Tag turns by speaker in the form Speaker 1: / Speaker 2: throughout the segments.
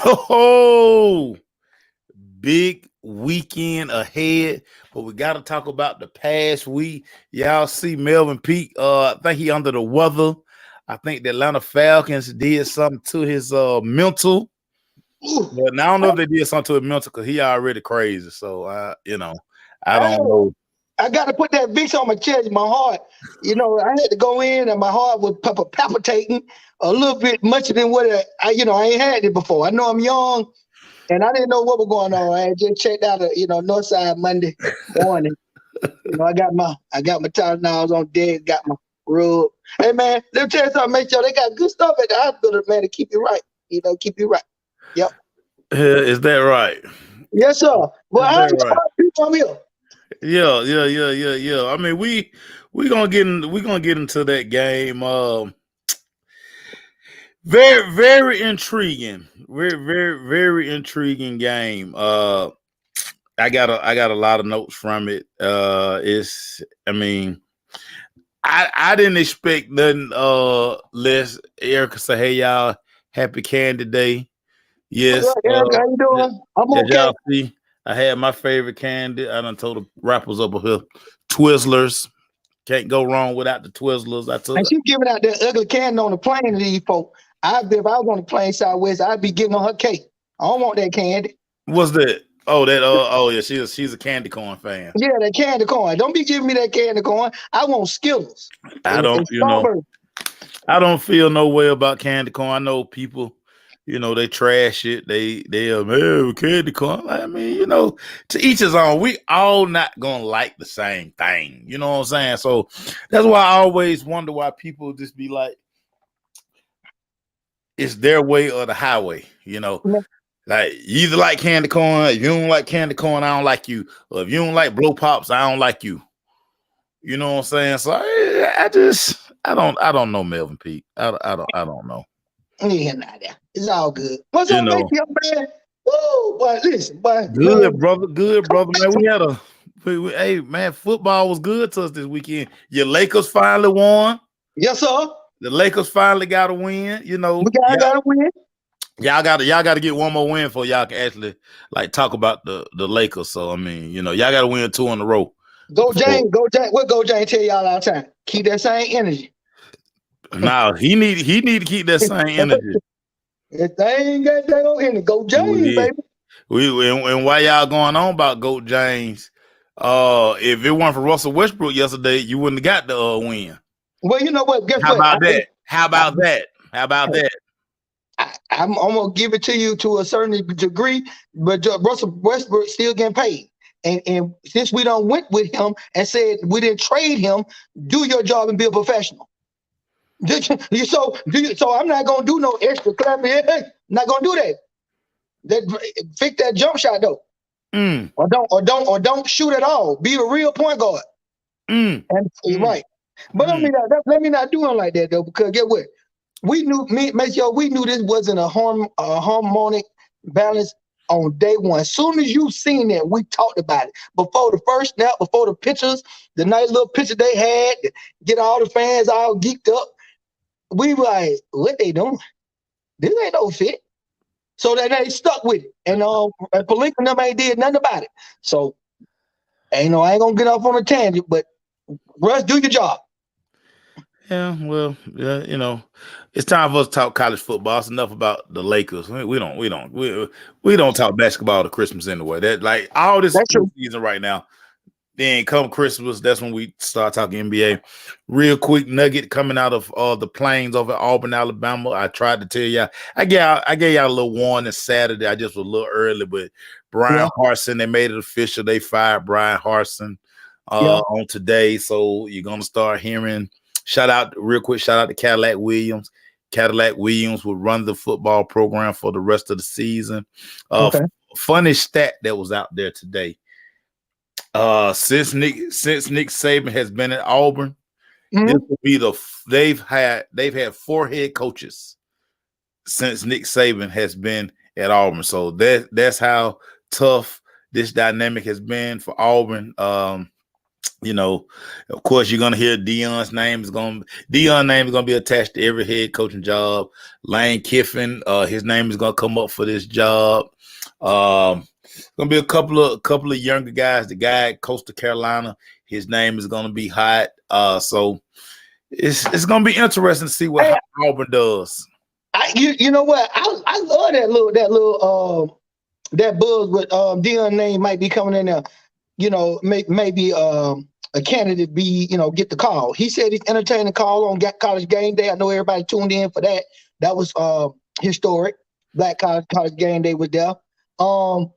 Speaker 1: Oh, big weekend ahead, but we got to talk about the past week. Y'all see Melvin Peak. I think he under the weather. I think the Atlanta Falcons did something to his mental.
Speaker 2: Ooh,
Speaker 1: But now I don't know if they did something to his mental because he already crazy. So I
Speaker 2: I
Speaker 1: don't
Speaker 2: know.
Speaker 1: know.
Speaker 2: I got to put that Vicks on my chest, my heart. I had to go in, and my heart was palpitating a little bit much than what I ain't had it before. I know I'm young, and I didn't know what was going on. I had just checked out, Northside Monday morning. I got my Tylenols on deck, got my rub. Hey man, let me tell you something. Make sure they got good stuff at the hospital, man, to keep you right. Keep you right. Yep.
Speaker 1: Is that right?
Speaker 2: Yes, sir. Well,
Speaker 1: Is
Speaker 2: how
Speaker 1: that
Speaker 2: you
Speaker 1: right?
Speaker 2: from here?
Speaker 1: Yeah. I mean, we gonna get into that game. Very intriguing. Very intriguing game. I got a lot of notes from it. It's I mean, I didn't expect nothing less. Erica say, hey y'all, happy candy day.
Speaker 2: All
Speaker 1: Yes,
Speaker 2: right, Eric, how you doing? I'm
Speaker 1: as
Speaker 2: okay.
Speaker 1: y'all see, I had my favorite candy. I done told the rappers up here, Twizzlers. Can't go wrong without the Twizzlers. I
Speaker 2: And
Speaker 1: took
Speaker 2: she giving out that ugly candy on the plane to these folks. If I was on the plane Southwest, I'd be giving her cake. I don't want that candy.
Speaker 1: what's that? Oh, that oh yeah, she's a candy corn fan.
Speaker 2: Yeah, that candy corn. Don't be giving me that candy corn. I want Skittles
Speaker 1: I
Speaker 2: and
Speaker 1: don't,
Speaker 2: strawberry.
Speaker 1: I don't feel no way about candy corn. I know people, they trash it. They man, candy corn. I mean, to each his own. We all not gonna like the same thing. You know what I'm saying? So that's why I always wonder why people just be like, it's their way or the highway. Like you either like candy corn. If you don't like candy corn, I don't like you. Or if you don't like blow pops, I don't like you. You know what I'm saying? So I don't know Melvin Pete. I don't know.
Speaker 2: Yeah, nah, nah. It's all good. What's
Speaker 1: You
Speaker 2: up, man?
Speaker 1: know,
Speaker 2: Man? Whoa, boy, listen, boy, man.
Speaker 1: good brother, man. Hey man, football was good to us this weekend. Your Lakers finally won.
Speaker 2: Yes, sir.
Speaker 1: The Lakers finally got a win.
Speaker 2: We got to win.
Speaker 1: Y'all got to get one more win for y'all can actually like talk about the Lakers. So I mean, y'all got to win two in a row.
Speaker 2: Go
Speaker 1: For
Speaker 2: James, go James. What Go James tell y'all all the time? Keep that same energy.
Speaker 1: now he need to keep that same energy.
Speaker 2: If they ain't got that on energy, go James,
Speaker 1: We
Speaker 2: baby.
Speaker 1: and why y'all going on about Goat James? If it weren't for Russell Westbrook yesterday, you wouldn't have got the win.
Speaker 2: Well, you know what? Guess
Speaker 1: How
Speaker 2: what?
Speaker 1: about that? How about that? How about that?
Speaker 2: I'm gonna give it to you to a certain degree, but Russell Westbrook still getting paid. And since we don't went with him and said we didn't trade him, do your job and be a professional. So I'm not gonna do no extra clapping. Hey, not gonna do that. Fix that jump shot though,
Speaker 1: Mm,
Speaker 2: or don't shoot at all. Be a real point guard.
Speaker 1: mm,
Speaker 2: And
Speaker 1: mm,
Speaker 2: right, but
Speaker 1: mm.
Speaker 2: let me not do him like that though, because get what we knew. Make sure we knew this wasn't a harmonic balance on day one. As soon as you seen that, we talked about it before the first snap, before the pictures, the nice little picture they had, get all the fans all geeked up. We were like, what they doing? This ain't no fit. So that they stuck with it. And Palinka and them ain't did nothing about it. So I ain't gonna get off on a tangent, but Russ, do your job.
Speaker 1: Yeah, well, yeah, it's time for us to talk college football. It's enough about the Lakers. We don't talk basketball to Christmas anyway. That like all this
Speaker 2: That's true.
Speaker 1: season right now. Then come Christmas, that's when we start talking NBA. Real quick nugget coming out of the plains over Auburn, Alabama. I tried to tell y'all. I gave y'all a little warning Saturday. I just was a little early, but
Speaker 2: Yeah,
Speaker 1: Brian Harson, they made it official. They fired Brian Harson
Speaker 2: yeah.
Speaker 1: on today. So you're gonna start hearing real quick, shout out to Cadillac Williams. Cadillac Williams will run the football program for the rest of the season.
Speaker 2: Okay.
Speaker 1: Funny stat that was out there today. Since Nick Saban has been at Auburn, this
Speaker 2: Hmm.
Speaker 1: will be they've had four head coaches since Nick Saban has been at Auburn. So that's how tough this dynamic has been for Auburn. You know, of course, you're gonna hear Dion's name is gonna be attached to every head coaching job. Lane Kiffin, his name is gonna come up for this job. Gonna be a couple of younger guys. The guy at Coastal Carolina, his name is gonna be hot. So it's gonna be interesting to see how Auburn does.
Speaker 2: You know what? I love that buzz with Dion name might be coming in there. You know, maybe a candidate be, get the call. He said he's entertaining the call on College Game Day. I know everybody tuned in for that. That was historic. Black College Game Day was there. SEC,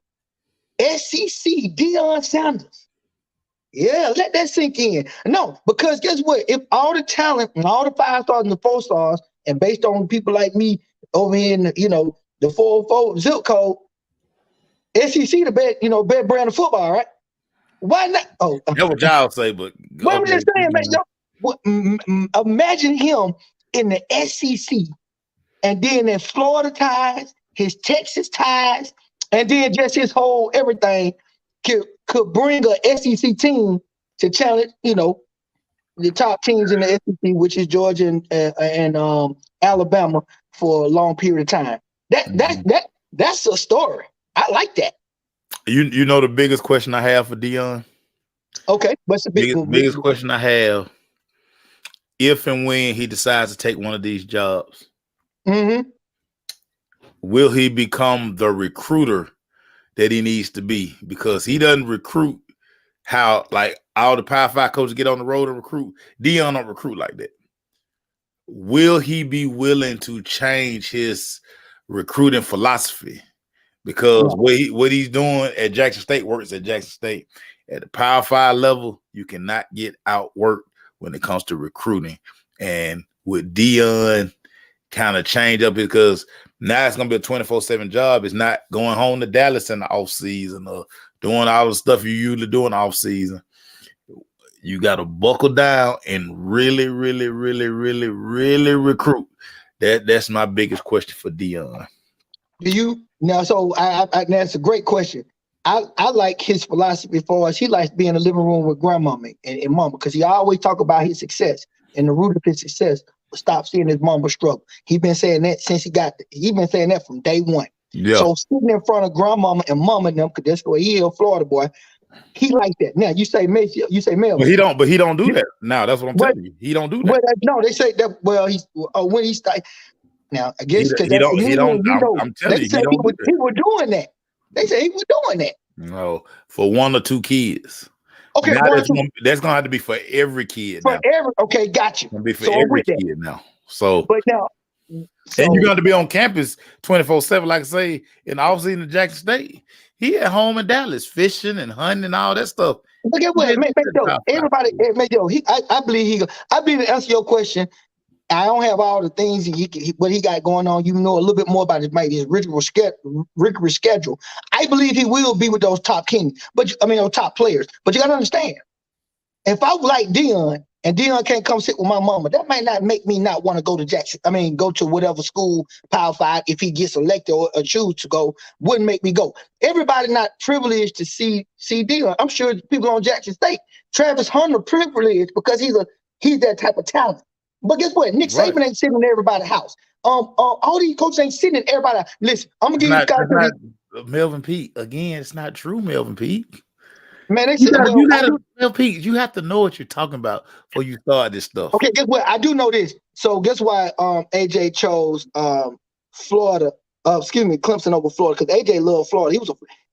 Speaker 2: Deion Sanders. Yeah, let that sink in. No, because guess what? If all the talent and all the 5 stars and the 4 stars, and based on people like me over here in the 404 zip code, SEC the best brand of football, right? Why not? Oh,
Speaker 1: that's what y'all say, but
Speaker 2: what I'm just saying, man. Imagine him in the SEC, and then his Florida ties, his Texas ties, and then just his whole everything could bring a SEC team to challenge, the top teams in the SEC, which is Georgia and Alabama for a long period of time. That's a story. I like that.
Speaker 1: You know the biggest question I have for Deion?
Speaker 2: Okay, what's the
Speaker 1: biggest question I have? If and when he decides to take one of these jobs, will he become the recruiter that he needs to be? Because he doesn't recruit how like all the Power 5 coaches get on the road and recruit. Deion don't recruit like that. Will he be willing to change his recruiting philosophy? Because what he's doing at Jackson State works at Jackson State. At the Power 5 level, you cannot get outworked when it comes to recruiting. And with Deion kind of change up, because now it's going to be a 24/7 job. It's not going home to Dallas in the offseason or doing all the stuff you usually do in the offseason. You got to buckle down and really, really, really, really, really recruit. That's my biggest question for Deion.
Speaker 2: So that's a great question. I like his philosophy for us. He likes being in the living room with grandmama and mama, because he always talk about his success, and the root of his success was stop seeing his mama struggle. He's been saying that since he's been saying that from day one. Yeah. So sitting in front of grandmama and mama and them, because that's where he is, a Florida boy. He like that. Now you say Melly.
Speaker 1: But he don't do that. Now that's what I'm telling you. He don't do that.
Speaker 2: Well, no, they say that. Well, when he started. Now I guess because
Speaker 1: he don't. I'm telling you,
Speaker 2: he was doing that. They say he was doing that.
Speaker 1: No, for 1 or 2 kids. Okay, now that's gonna have to be for every kid.
Speaker 2: Okay, got you.
Speaker 1: It's gonna be for every kid now. So,
Speaker 2: but now,
Speaker 1: and you're going to be on campus 24/7, like I say, in the offseason in Jackson State. He at home in Dallas fishing and hunting and all that stuff.
Speaker 2: Look at what everybody. I believe to answer your question. I don't have all the things what he got going on. You know a little bit more about his rigorous schedule. I believe he will be with those top kings, those top players. But you got to understand, if I like Deion and Deion can't come sit with my mama, that might not make me not want to go to Jackson. Go to whatever school, Power 5, if he gets elected or choose to go, wouldn't make me go. Everybody not privileged to see Deion. I'm sure people on Jackson State, Travis Hunter privileged because he's that type of talent. But guess what? Nick Saban ain't sitting in everybody's house. All these coaches ain't sitting in everybody's house. Listen, I'm gonna give you guys
Speaker 1: Melvin Pete again. It's not true, Melvin Pete.
Speaker 2: Man,
Speaker 1: you have to know what you're talking about before you start this stuff.
Speaker 2: Okay, guess what? I do know this. So guess why AJ chose Florida? Clemson over Florida, because AJ loved Florida.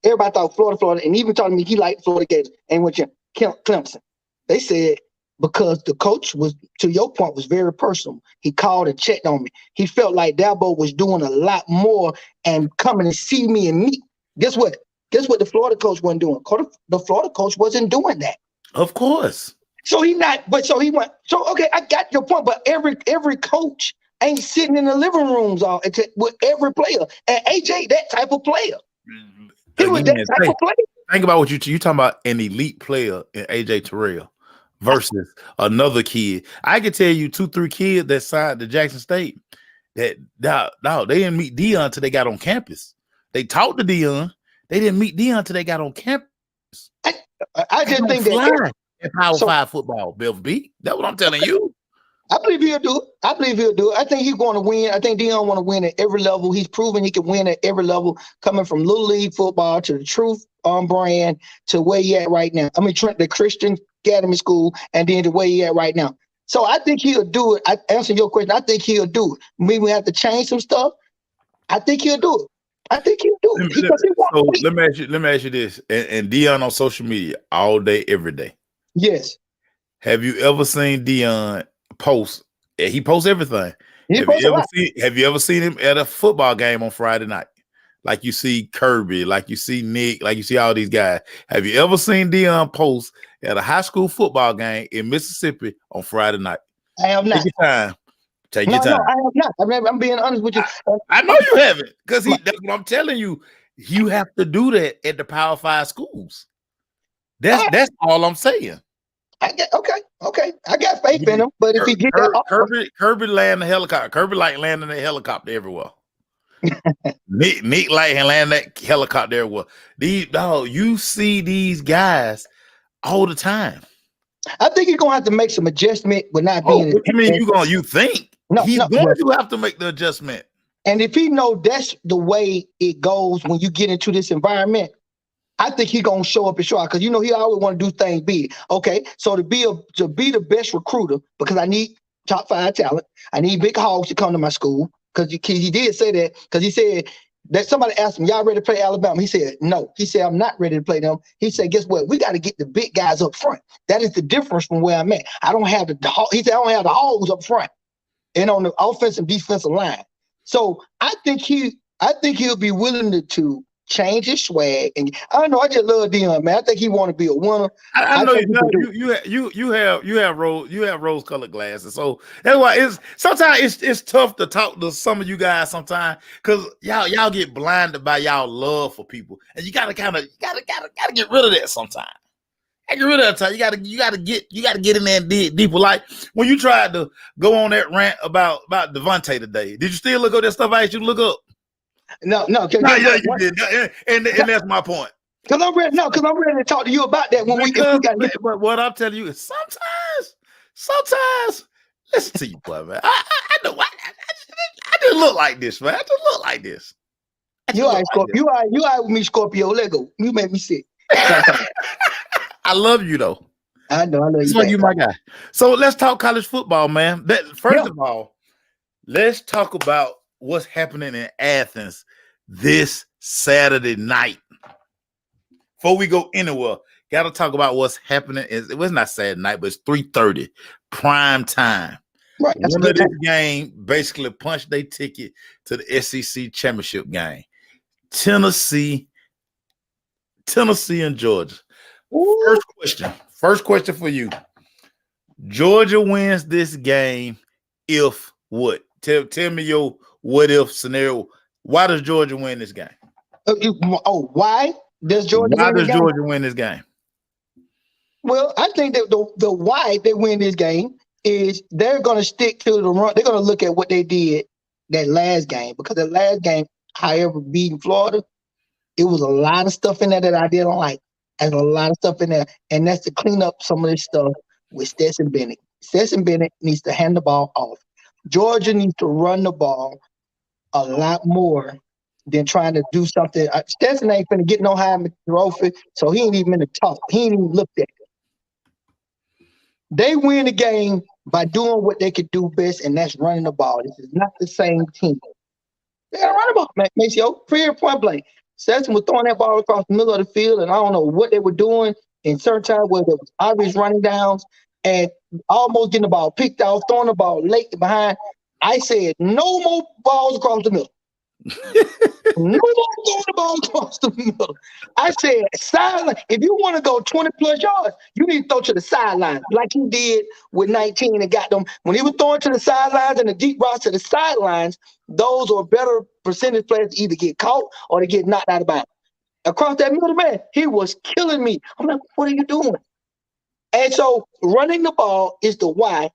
Speaker 2: Everybody thought Florida, and even told me he liked Florida Gators and went to Clemson. They said, because the coach was, to your point, was very personal. He called and checked on me. He felt like Dabo was doing a lot more and coming to see me and meet. Guess what? The Florida coach wasn't doing? The Florida coach wasn't doing that.
Speaker 1: Of course.
Speaker 2: Okay, I got your point. But every coach ain't sitting in the living rooms with every player. And AJ, that type of player. He was that type of player.
Speaker 1: Think about what you're talking about, an elite player in AJ Terrell versus another kid. I can tell you 2-3 kids that signed to Jackson State that they didn't meet Deion until they got on campus. They talked to Deion. They didn't meet Deion until they got on campus.
Speaker 2: I just think that
Speaker 1: in Power
Speaker 2: So
Speaker 1: 5 football, Bill B. That's what I'm telling you.
Speaker 2: I believe he'll do it. I believe he'll do it. I think he's going to win. I think Dion want to win at every level. He's proven he can win at every level, coming from little league football to the truth brand to where he at right now. I mean, Trent, the Christian Academy School, and then to where he at right now. So I think he'll do it. I answer your question. I think he'll do it. Maybe we have to change some stuff. I think he'll do it. I think he'll do it.
Speaker 1: So let me ask you this. And Dion on social media all day, every day.
Speaker 2: Yes.
Speaker 1: Have you ever seen Dion post? He posts everything. Have you ever seen him at a football game on Friday night? Like you see Kirby, like you see Nick, like you see all these guys. Have you ever seen Dion post at a high school football game in Mississippi on Friday night?
Speaker 2: I have not.
Speaker 1: Take your time. Take your time.
Speaker 2: No, I have not. I'm being honest with you.
Speaker 1: I know you haven't, because that's what I'm telling you. You have to do that at the Power 5 schools. That's all I'm saying.
Speaker 2: Okay. I got faith in him, but if he get that
Speaker 1: Kirby land the helicopter. Kirby like landing that helicopter everywhere. Nick like landing that helicopter everywhere. You see these guys all the time.
Speaker 2: I think he's gonna have to make some adjustment with not being.
Speaker 1: What you mean you think?
Speaker 2: No,
Speaker 1: he's going to have to make the adjustment.
Speaker 2: And if he know that's the way it goes when you get into this environment, I think he's gonna show up and show out, because he always want to do things big. Okay, so to be the best recruiter, because I need top 5 talent, I need big hogs to come to my school, because he did say that, because he said that somebody asked him, y'all ready to play Alabama? He said no. He said I'm not ready to play them. He said, guess what? We got to get the big guys up front. That is the difference from where I'm at. I don't have he said I don't have the hogs up front and on the offensive defensive line. So I think he'll be willing to change his swag. And I don't know, I just love Dion, man. I think he want to be a winner.
Speaker 1: I know you have rose colored glasses, so that's why sometimes it's tough to talk to some of you guys sometimes, because y'all get blinded by y'all love for people, and you gotta get rid of that sometimes. Get rid of that time. You gotta get in there and dig deeper. Like when you tried to go on that rant about Devontae today, did you still look up that stuff I asked you to look up?
Speaker 2: No.
Speaker 1: Yeah, you did, and that's my point.
Speaker 2: Because I'm ready to talk to you about that
Speaker 1: But what I'm telling you is sometimes, listen to you, boy, man. I know I didn't look like this, man. I just look like this.
Speaker 2: You all right with me, Scorpio. Let go. You make me sick.
Speaker 1: I love you though.
Speaker 2: I know
Speaker 1: you my guy. So let's talk college football, man. First of all, let's talk about what's happening in Athens this Saturday night. Before we go anywhere, got to talk about what's happening. It was not Saturday night, but it's 3:30 prime time.
Speaker 2: Right.
Speaker 1: One of this game basically punched their ticket to the SEC championship game. Tennessee and Georgia. Ooh. First question for you. Georgia wins this game if what? Tell me your what if scenario. Why does Georgia win this game?
Speaker 2: Why does Georgia
Speaker 1: win this game?
Speaker 2: Well, I think that the why they win this game is they're going to stick to the run. They're going to look at what they did that last game, because the last game, however, beating Florida, it was a lot of stuff in there that I didn't like. There's a lot of stuff in there, and that's to clean up some of this stuff with Stetson Bennett. Stetson Bennett needs to hand the ball off. Georgia needs to run the ball a lot more than trying to do something. Stetson ain't finna get no Heisman Trophy, so he ain't even in the talk. He ain't even looked at it. They win the game by doing what they could do best, and that's running the ball. This is not the same team. They gotta run the ball, man. Maceo, clear point blank. Stetson was throwing that ball across the middle of the field, and I don't know what they were doing in certain times where there was obvious running downs and almost getting the ball picked off, throwing the ball late behind. I said, no more balls across the middle. No more throwing the ball across the middle. I said, sideline. If you want to go 20 plus yards, you need to throw to the sidelines, like he did with 19 and got them. When he was throwing to the sidelines and the deep routes to the sidelines, those are better percentage players to either get caught or to get knocked out of bounds. Across that middle, man, he was killing me. I'm like, what are you doing? And so running the ball is the why,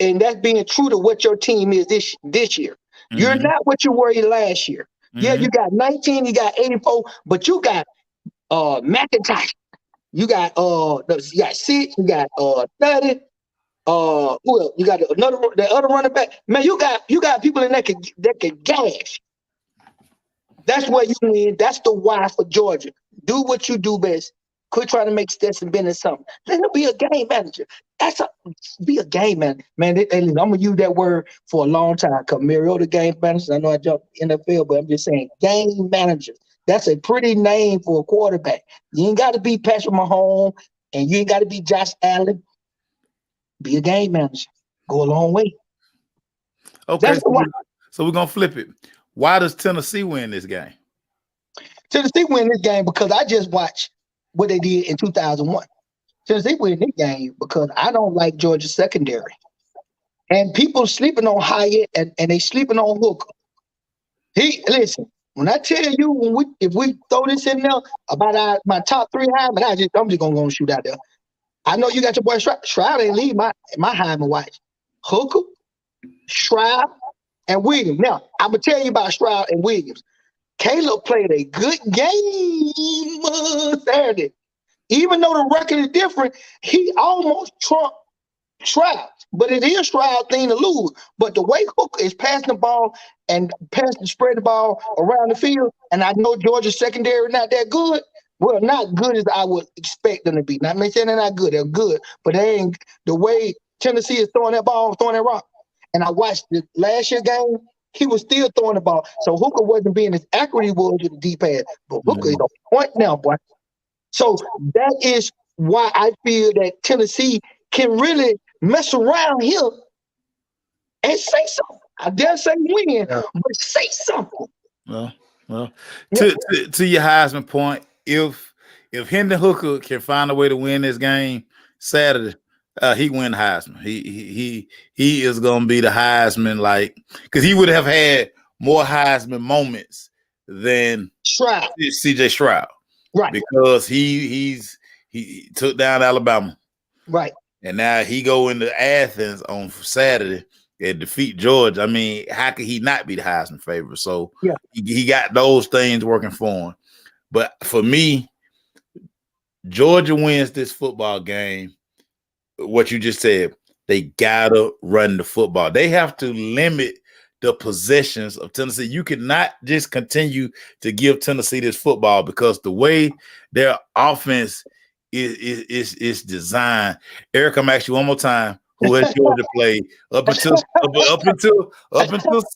Speaker 2: and that's being true to what your team is this year. Mm-hmm. You're not what you were last year. Mm-hmm. Yeah, you got 19, you got 84, but you got McIntosh. You got you got 6, you got 30. Who else? You got the other running back. Man, you got people in that can gash. That's where you win. That's the why for Georgia. Do what you do best. Quit trying to make Stetson Bennett something. Let him be a game manager. Be a game manager. Man, listen, I'm gonna use that word for a long time. Because Mariota game manager. I know I jumped NFL, but I'm just saying game manager. That's a pretty name for a quarterback. You ain't got to be Patrick Mahomes, and you ain't got to be Josh Allen. Be a game manager. Go a long way.
Speaker 1: Okay,
Speaker 2: That's the why.
Speaker 1: so we're gonna flip it. Why does Tennessee win this game?
Speaker 2: Tennessee win this game because I just watched what they did in 2001. Tennessee win this game because I don't like Georgia's secondary. And people sleeping on Hyatt and they sleeping on Hooker. Listen, when I tell you if we throw this in there about my top 3 Heisman, I'm just gonna shoot out there. I know you got your boy Stroud. Stroud ain't leave my Heisman watch. Hooker, Stroud, and Williams. Now, I'm gonna tell you about Stroud and Williams. Caleb played a good game Saturday. Even though the record is different, he almost trumped Stroud. But it is Stroud thing to lose. But the way Hooker is passing the ball and spread the ball around the field, and I know Georgia's secondary not that good. Well, not good as I would expect them to be. Not saying they're not good. They're good. But they ain't the way Tennessee is throwing that ball, throwing that rock. And I watched the last year game. He was still throwing the ball. So Hooker wasn't being as accurate he was with the deep pass. But Hooker is on point now, boy. So that is why I feel that Tennessee can really mess around here and say something. I dare say win, but say something.
Speaker 1: Well, to your Heisman point, if Hendon Hooker can find a way to win this game Saturday, he win Heisman. He is gonna be the Heisman, like, because he would have had more Heisman moments than
Speaker 2: Stroud.
Speaker 1: CJ Stroud,
Speaker 2: right?
Speaker 1: Because he took down Alabama,
Speaker 2: right,
Speaker 1: and now he go into Athens on Saturday and defeat Georgia. I mean, how could he not be the Heisman favorite? So he got those things working for him. But for me, Georgia wins this football game. What you just said, they gotta run the football. They have to limit the possessions of Tennessee. You cannot just continue to give Tennessee this football because the way their offense is designed. Eric, I'm asking you one more time. Who has Georgia played up until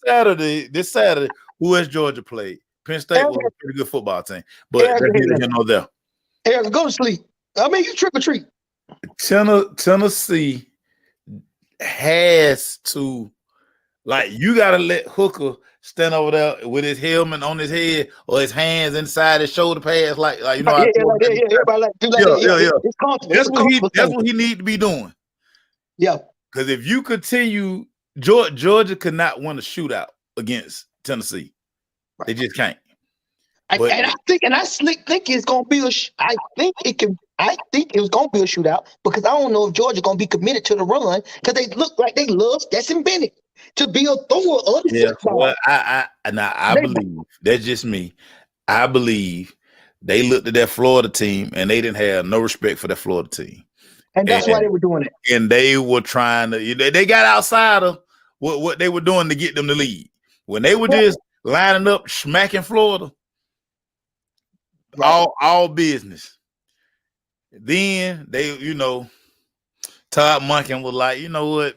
Speaker 1: Saturday? This Saturday, who has Georgia played? Penn State was a pretty good football team, but that's neither here nor there.
Speaker 2: Eric, go to sleep. I mean, you trick or treat.
Speaker 1: Tennessee has to, like, you got to let Hooker stand over there with his helmet on his head or his hands inside his shoulder pads, like you know. That's what he need to be doing.
Speaker 2: Yeah,
Speaker 1: because if you continue, Georgia could not win a shootout against Tennessee. Right. They just can't.
Speaker 2: I think it's gonna be I think it's gonna be a shootout because I don't know if Georgia gonna be committed to the run because they look like they love Stetson Bennett to be a thrower of the football.
Speaker 1: Well, I believe that's just me. I believe they looked at that Florida team and they didn't have no respect for that Florida team.
Speaker 2: And that's why they were doing it.
Speaker 1: And they were trying to, they got outside of what they were doing to get them to lead. When they were just lining up, smacking Florida, all business. Then they, Todd Monken was like, you know what?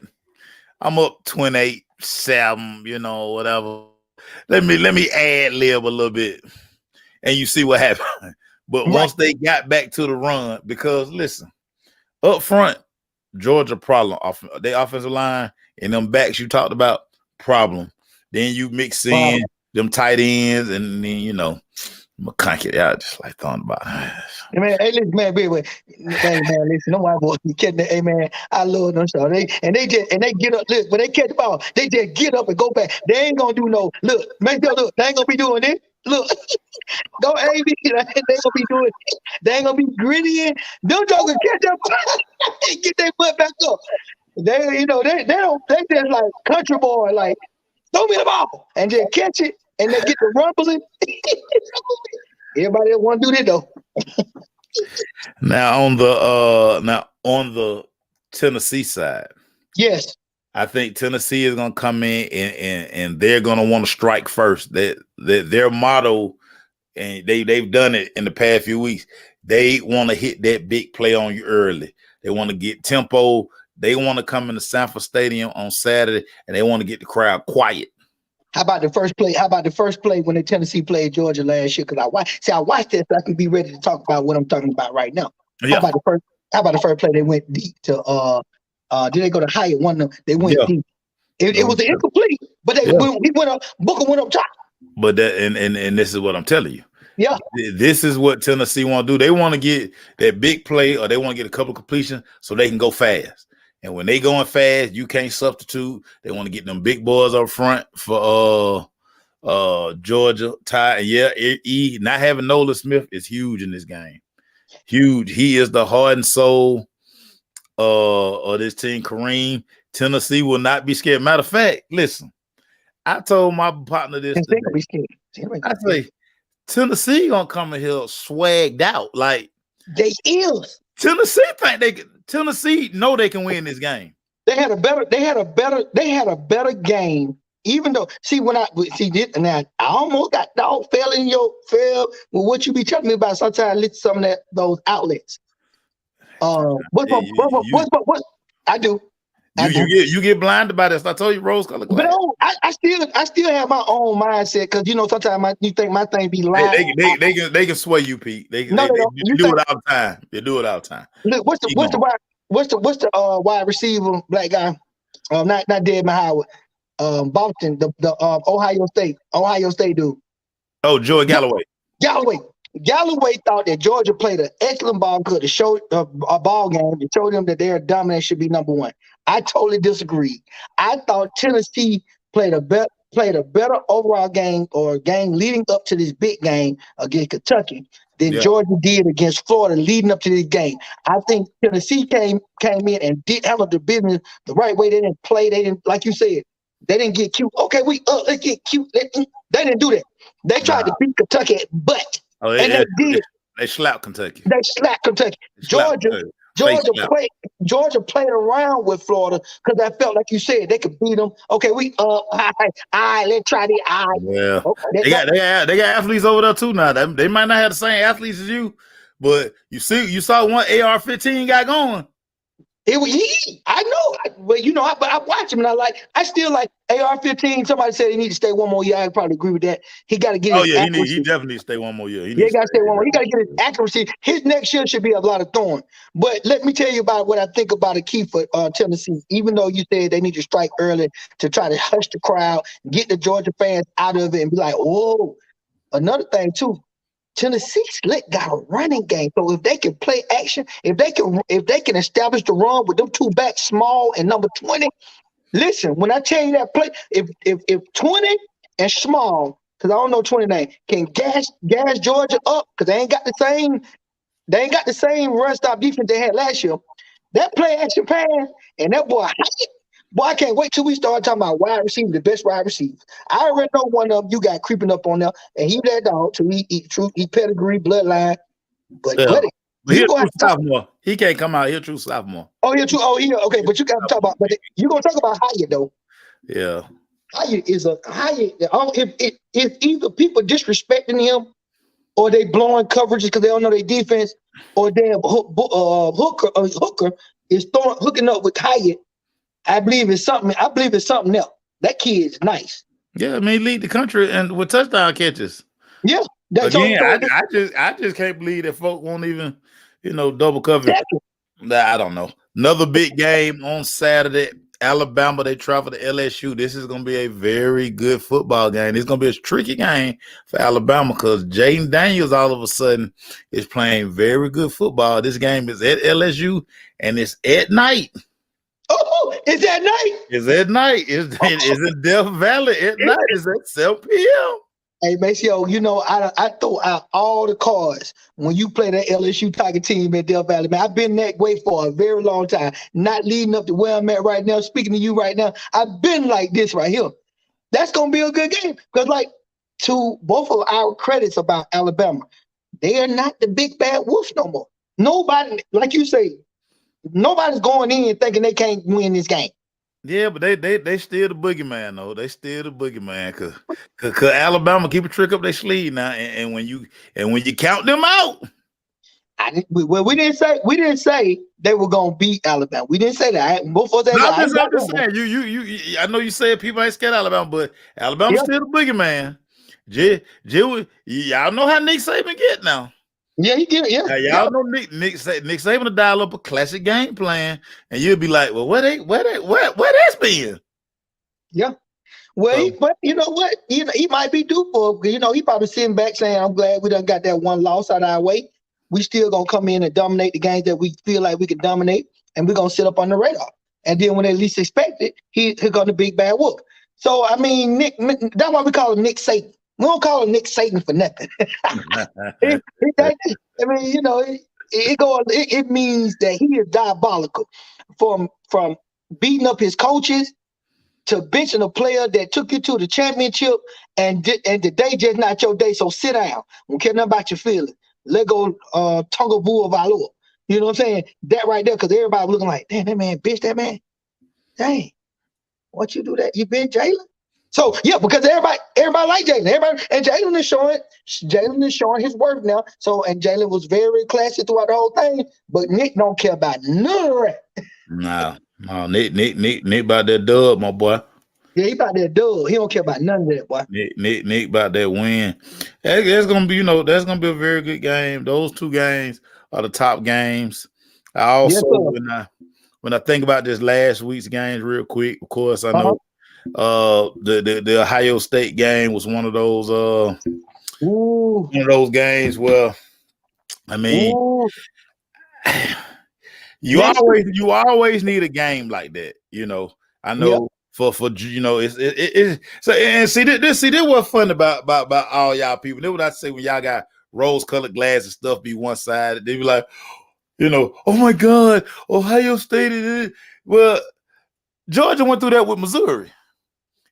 Speaker 1: I'm up 28-7, whatever. Let me ad lib a little bit. And you see what happened. But once they got back to the run, because listen, up front, Georgia problem. Their offensive line and them backs you talked about, problem. Then you mix in them tight ends, and then I'm conky out just like throwing about.
Speaker 2: Man, hey, listen, man, wait. Hey, man, listen, no white boys be catching that. Hey, man, I love them. So they get up. Look, when they catch the ball, they just get up and go back. They ain't gonna do no look. Make them look. They ain't gonna be doing this. Look, go AB. They ain't gonna be doing. They ain't gonna be gritty. And them jokers catch up and get their butt back up. They don't. They just like country boy. Like throw me the ball and just catch it, and they get the rumbling. Everybody want to do that though.
Speaker 1: Now on the Tennessee side,
Speaker 2: Yes.
Speaker 1: I think Tennessee is gonna come in and they're gonna want to strike first. That their motto, and they've done it in the past few weeks. They want to hit that big play on you early. They want to get tempo. They want to come into Sanford Stadium on Saturday and they want to get the crowd quiet.
Speaker 2: How about the first play? How about the first play when the Tennessee played Georgia last year? Because I watched this so I can be ready to talk about what I'm talking about right now. How
Speaker 1: Yeah,
Speaker 2: about the first? How about the first play? They went deep to did they go to Hyatt? One of them, they went
Speaker 1: yeah,
Speaker 2: deep. It was incomplete, but
Speaker 1: yeah.
Speaker 2: he went up. Booker went up top.
Speaker 1: But that and this is what I'm telling you.
Speaker 2: Yeah,
Speaker 1: This is what Tennessee want to do. They want to get that big play or they want to get a couple of completions so they can go fast. And when they going fast, you can't substitute. They want to get them big boys up front for Georgia. Ty, and yeah, not having Nolan Smith is huge in this game. Huge. He is the heart and soul of this team. Kareem, Tennessee will not be scared. Matter of fact, listen, I told my partner this today.
Speaker 2: be scared.
Speaker 1: I say Tennessee gonna come in here swagged out. Like
Speaker 2: They is.
Speaker 1: Tennessee think they can. Tennessee know they can win this game.
Speaker 2: They had a better game. Even though, when I almost got dog fell with what you be telling me about. Sometimes I listen to some of those outlets. What I do.
Speaker 1: You get blinded by this. I told you rose color glass.
Speaker 2: But no, I still have my own mindset because sometimes you think my thing be lying.
Speaker 1: They can sway you, Pete. They do it all the time. They do it all the time.
Speaker 2: Look, what's the wide receiver black guy? Not Deadman Howard. Boston, the Ohio State dude.
Speaker 1: Oh, Joey Galloway.
Speaker 2: Galloway thought that Georgia played an excellent ball good to show a ball game to show them that they're dominant, should be number one. I totally disagree. I thought Tennessee played a better overall game or game leading up to this big game against Kentucky than Georgia did against Florida leading up to this game. I think Tennessee came in and did handle the business the right way. They didn't play. They didn't, like you said, they didn't get cute. Okay, let's get cute. They didn't do that. They tried to beat Kentucky at butt. They did.
Speaker 1: They slapped Kentucky.
Speaker 2: Georgia played around with Florida because I felt like you said they could beat them. Okay, we all right, let's try the
Speaker 1: Yeah, okay, they got athletes over there too now. They might not have the same athletes as you, but you saw one AR-15 got going.
Speaker 2: It was I know, but I watch him and I still like AR-15. Somebody said he need to stay one more year. I probably agree with that. He got to get his accuracy.
Speaker 1: He definitely stay one more year.
Speaker 2: He got to stay one more. He got to get his accuracy. His next year should be a lot of throwing. But let me tell you about what I think about a key for Tennessee. Even though you said they need to strike early to try to hush the crowd, get the Georgia fans out of it, and be like, "Oh." Another thing too. Tennessee Slick got a running game, so if they can play action, if they can establish the run with them two backs, Small and number 20. Listen, when I tell you that play, if 20 and Small, because I don't know 20 name, can gas Georgia up because they ain't got the same run stop defense they had last year. That play action pass and that boy. Boy, I can't wait till we start talking about wide receiver, the best wide receiver. I already know one of them you got creeping up on there, and he that dog to he pedigree, bloodline. But
Speaker 1: he's a true sophomore. He can't come out here true sophomore.
Speaker 2: Oh, you're true. Oh, yeah. Okay, but you got to talk about. But you gonna talk about Hyatt though.
Speaker 1: Yeah.
Speaker 2: Hyatt. If either people disrespecting him, or they blowing coverages because they don't know their defense, or damn Hooker is hooking up with Hyatt. I believe it's something else. That kid's nice.
Speaker 1: Yeah, I mean, lead the country and with touchdown catches.
Speaker 2: Yeah.
Speaker 1: I just can't believe that folk won't even, double cover. I don't know. Another big game on Saturday. Alabama, they travel to LSU. This is going to be a very good football game. It's going to be a tricky game for Alabama because Jaden Daniels all of a sudden is playing very good football. This game is at LSU and it's at night.
Speaker 2: Oh, it's at night.
Speaker 1: It's at night. It's in Death Valley at night. It's at 7 p.m.
Speaker 2: Hey, Maceo, I throw out all the cards when you play that LSU Tiger team at Death Valley. Man, I've been that way for a very long time. Not leading up to where I'm at right now. Speaking to you right now, I've been like this right here. That's going to be a good game because, to both of our credits about Alabama, They are not the big bad wolves no more. Nobody, like you say, nobody's going in thinking they can't win this game.
Speaker 1: Yeah, but they still the boogeyman though. They still the boogeyman cause Alabama keep a trick up their sleeve now, and when you count them out.
Speaker 2: We didn't say they were gonna beat Alabama. We didn't say that. Both of us
Speaker 1: No,
Speaker 2: said
Speaker 1: I'm
Speaker 2: that.
Speaker 1: just saying. I know you said people ain't scared of Alabama, but Alabama's still the boogeyman. Y'all know how Nick Saban get now.
Speaker 2: Yeah, he get
Speaker 1: Now, y'all know Nick Saban to dial up a classic game plan, and you'll be like, well, where that's been?
Speaker 2: Yeah. Well, but you know what? He might be due for. He probably sitting back saying, "I'm glad we done got that one loss out of our way. We still gonna come in and dominate the games that we feel like we can dominate, and we're gonna sit up on the radar. And then when they least expect it, he got the big bad whoop. So I mean, Nick, that's why we call him Nick Satan. We don't call him Nick Satan for nothing. I mean, it means that he is diabolical from beating up his coaches to benching a player that took you to the championship, and the day just not your day. So sit down. Don't care nothing about your feelings. Let go Tonga Vu of Valor. You know what I'm saying? That right there, because everybody looking like, damn, that man, bitch, that man. Dang, what you do that? You been Jalen? So yeah, because everybody like Jalen. And Jalen is showing his worth now. So, and Jalen was very classy throughout the whole thing, but Nick don't care about none of that.
Speaker 1: No, Nick about that dub, my boy.
Speaker 2: Yeah, he about that dub. He don't care about none of that, boy.
Speaker 1: Nick about that win. That's gonna be, that's gonna be a very good game. Those two games are the top games. I also when I think about this last week's games real quick, of course I know the Ohio State game was one of those games where, I mean, you always need a game like that, I know for it's so, and see this what's fun about all y'all people. This what I say when y'all got rose-colored glass and stuff be one sided. They be like, oh my God, Ohio State is it. Well, Georgia went through that with Missouri.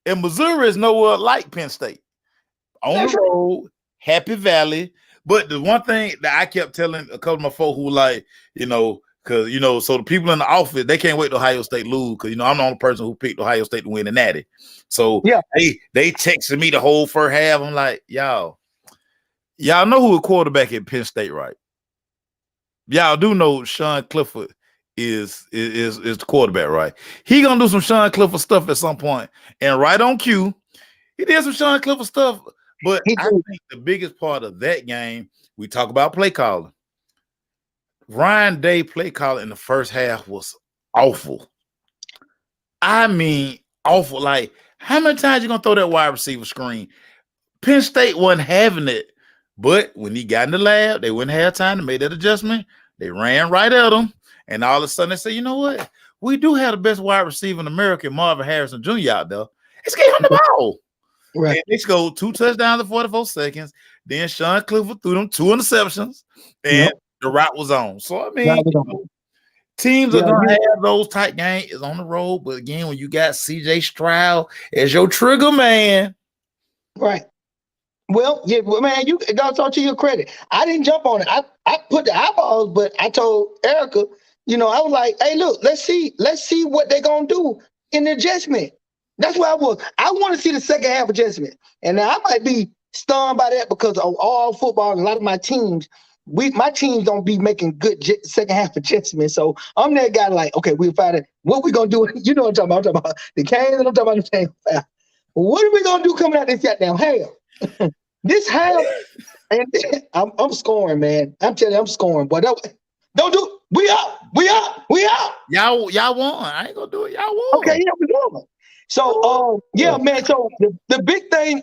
Speaker 1: And Missouri is nowhere like Penn State. On the road, Happy Valley. But the one thing that I kept telling a couple of my folks who were like, because, so the people in the office, they can't wait to Ohio State lose because, I'm the only person who picked Ohio State to win the Natty. So they texted me the whole first half. I'm like, y'all know who a quarterback at Penn State, right? Y'all do know Sean Clifford is the quarterback, right? He gonna do some Sean Clifford stuff at some point, and right on cue, he did some Sean Clifford stuff. But I think the biggest part of that game, we talk about play calling. Ryan Day play calling in the first half was awful. I mean, awful. Like, how many times you gonna throw that wide receiver screen? Penn State wasn't having it, but when he got in the lab, they wouldn't have time to make that adjustment. They ran right at him. And all of a sudden they say, you know what? We do have the best wide receiver in America, Marvin Harrison Jr. out there. Let's get him the ball. Right. And they scored 2 touchdowns in 44 seconds. Then Sean Clifford threw them 2 interceptions, and the route was on. So, I mean, teams are going to have those tight games on the road. But again, when you got C.J. Stroud as your trigger man.
Speaker 2: Right. Well, yeah, man, you got to talk to your credit. I didn't jump on it. I put the eyeballs, but I told Erica, I was like, hey, look, let's see what they're going to do in the adjustment. That's where I was. I want to see the second half adjustment. And now I might be stunned by that because of all football and a lot of my teams, my teams don't be making good second half adjustments. So I'm that guy like, okay, we'll find it. What we going to do? You know what I'm talking about. I'm talking about the Canes and I'm talking about the Canes. What are we going to do coming out this goddamn half? This half, and I'm scoring, man. I'm telling you, I'm scoring. But don't do. We up.
Speaker 1: Y'all won. I ain't gonna do it. Y'all won.
Speaker 2: Okay, yeah, we won. So, man. So the big thing.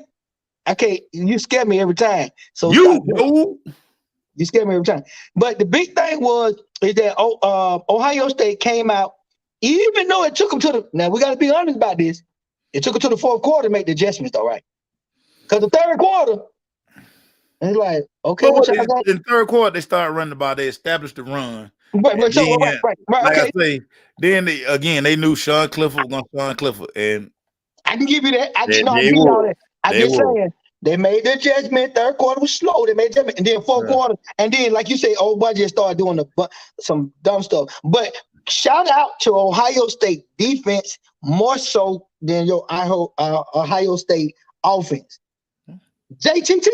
Speaker 2: Okay, you scare me every time. So you scare me every time. But the big thing is that Ohio State came out, even though it took them to the. Now we got to be honest about this. It took them to the fourth quarter to make the adjustments, though, right? Because the third quarter, it's like, okay,
Speaker 1: in the third quarter, they started running the ball. They established the run.
Speaker 2: Right. Like
Speaker 1: okay. I say, then they knew Sean Clifford was going to Sean Clifford. And
Speaker 2: I can give you that. I can give you all that. I'm just saying, They made the adjustment. Third quarter was slow. They made adjustment, and then fourth quarter, and then like you say, old budget started doing some dumb stuff. But shout out to Ohio State defense more so than your Ohio State offense. JTT.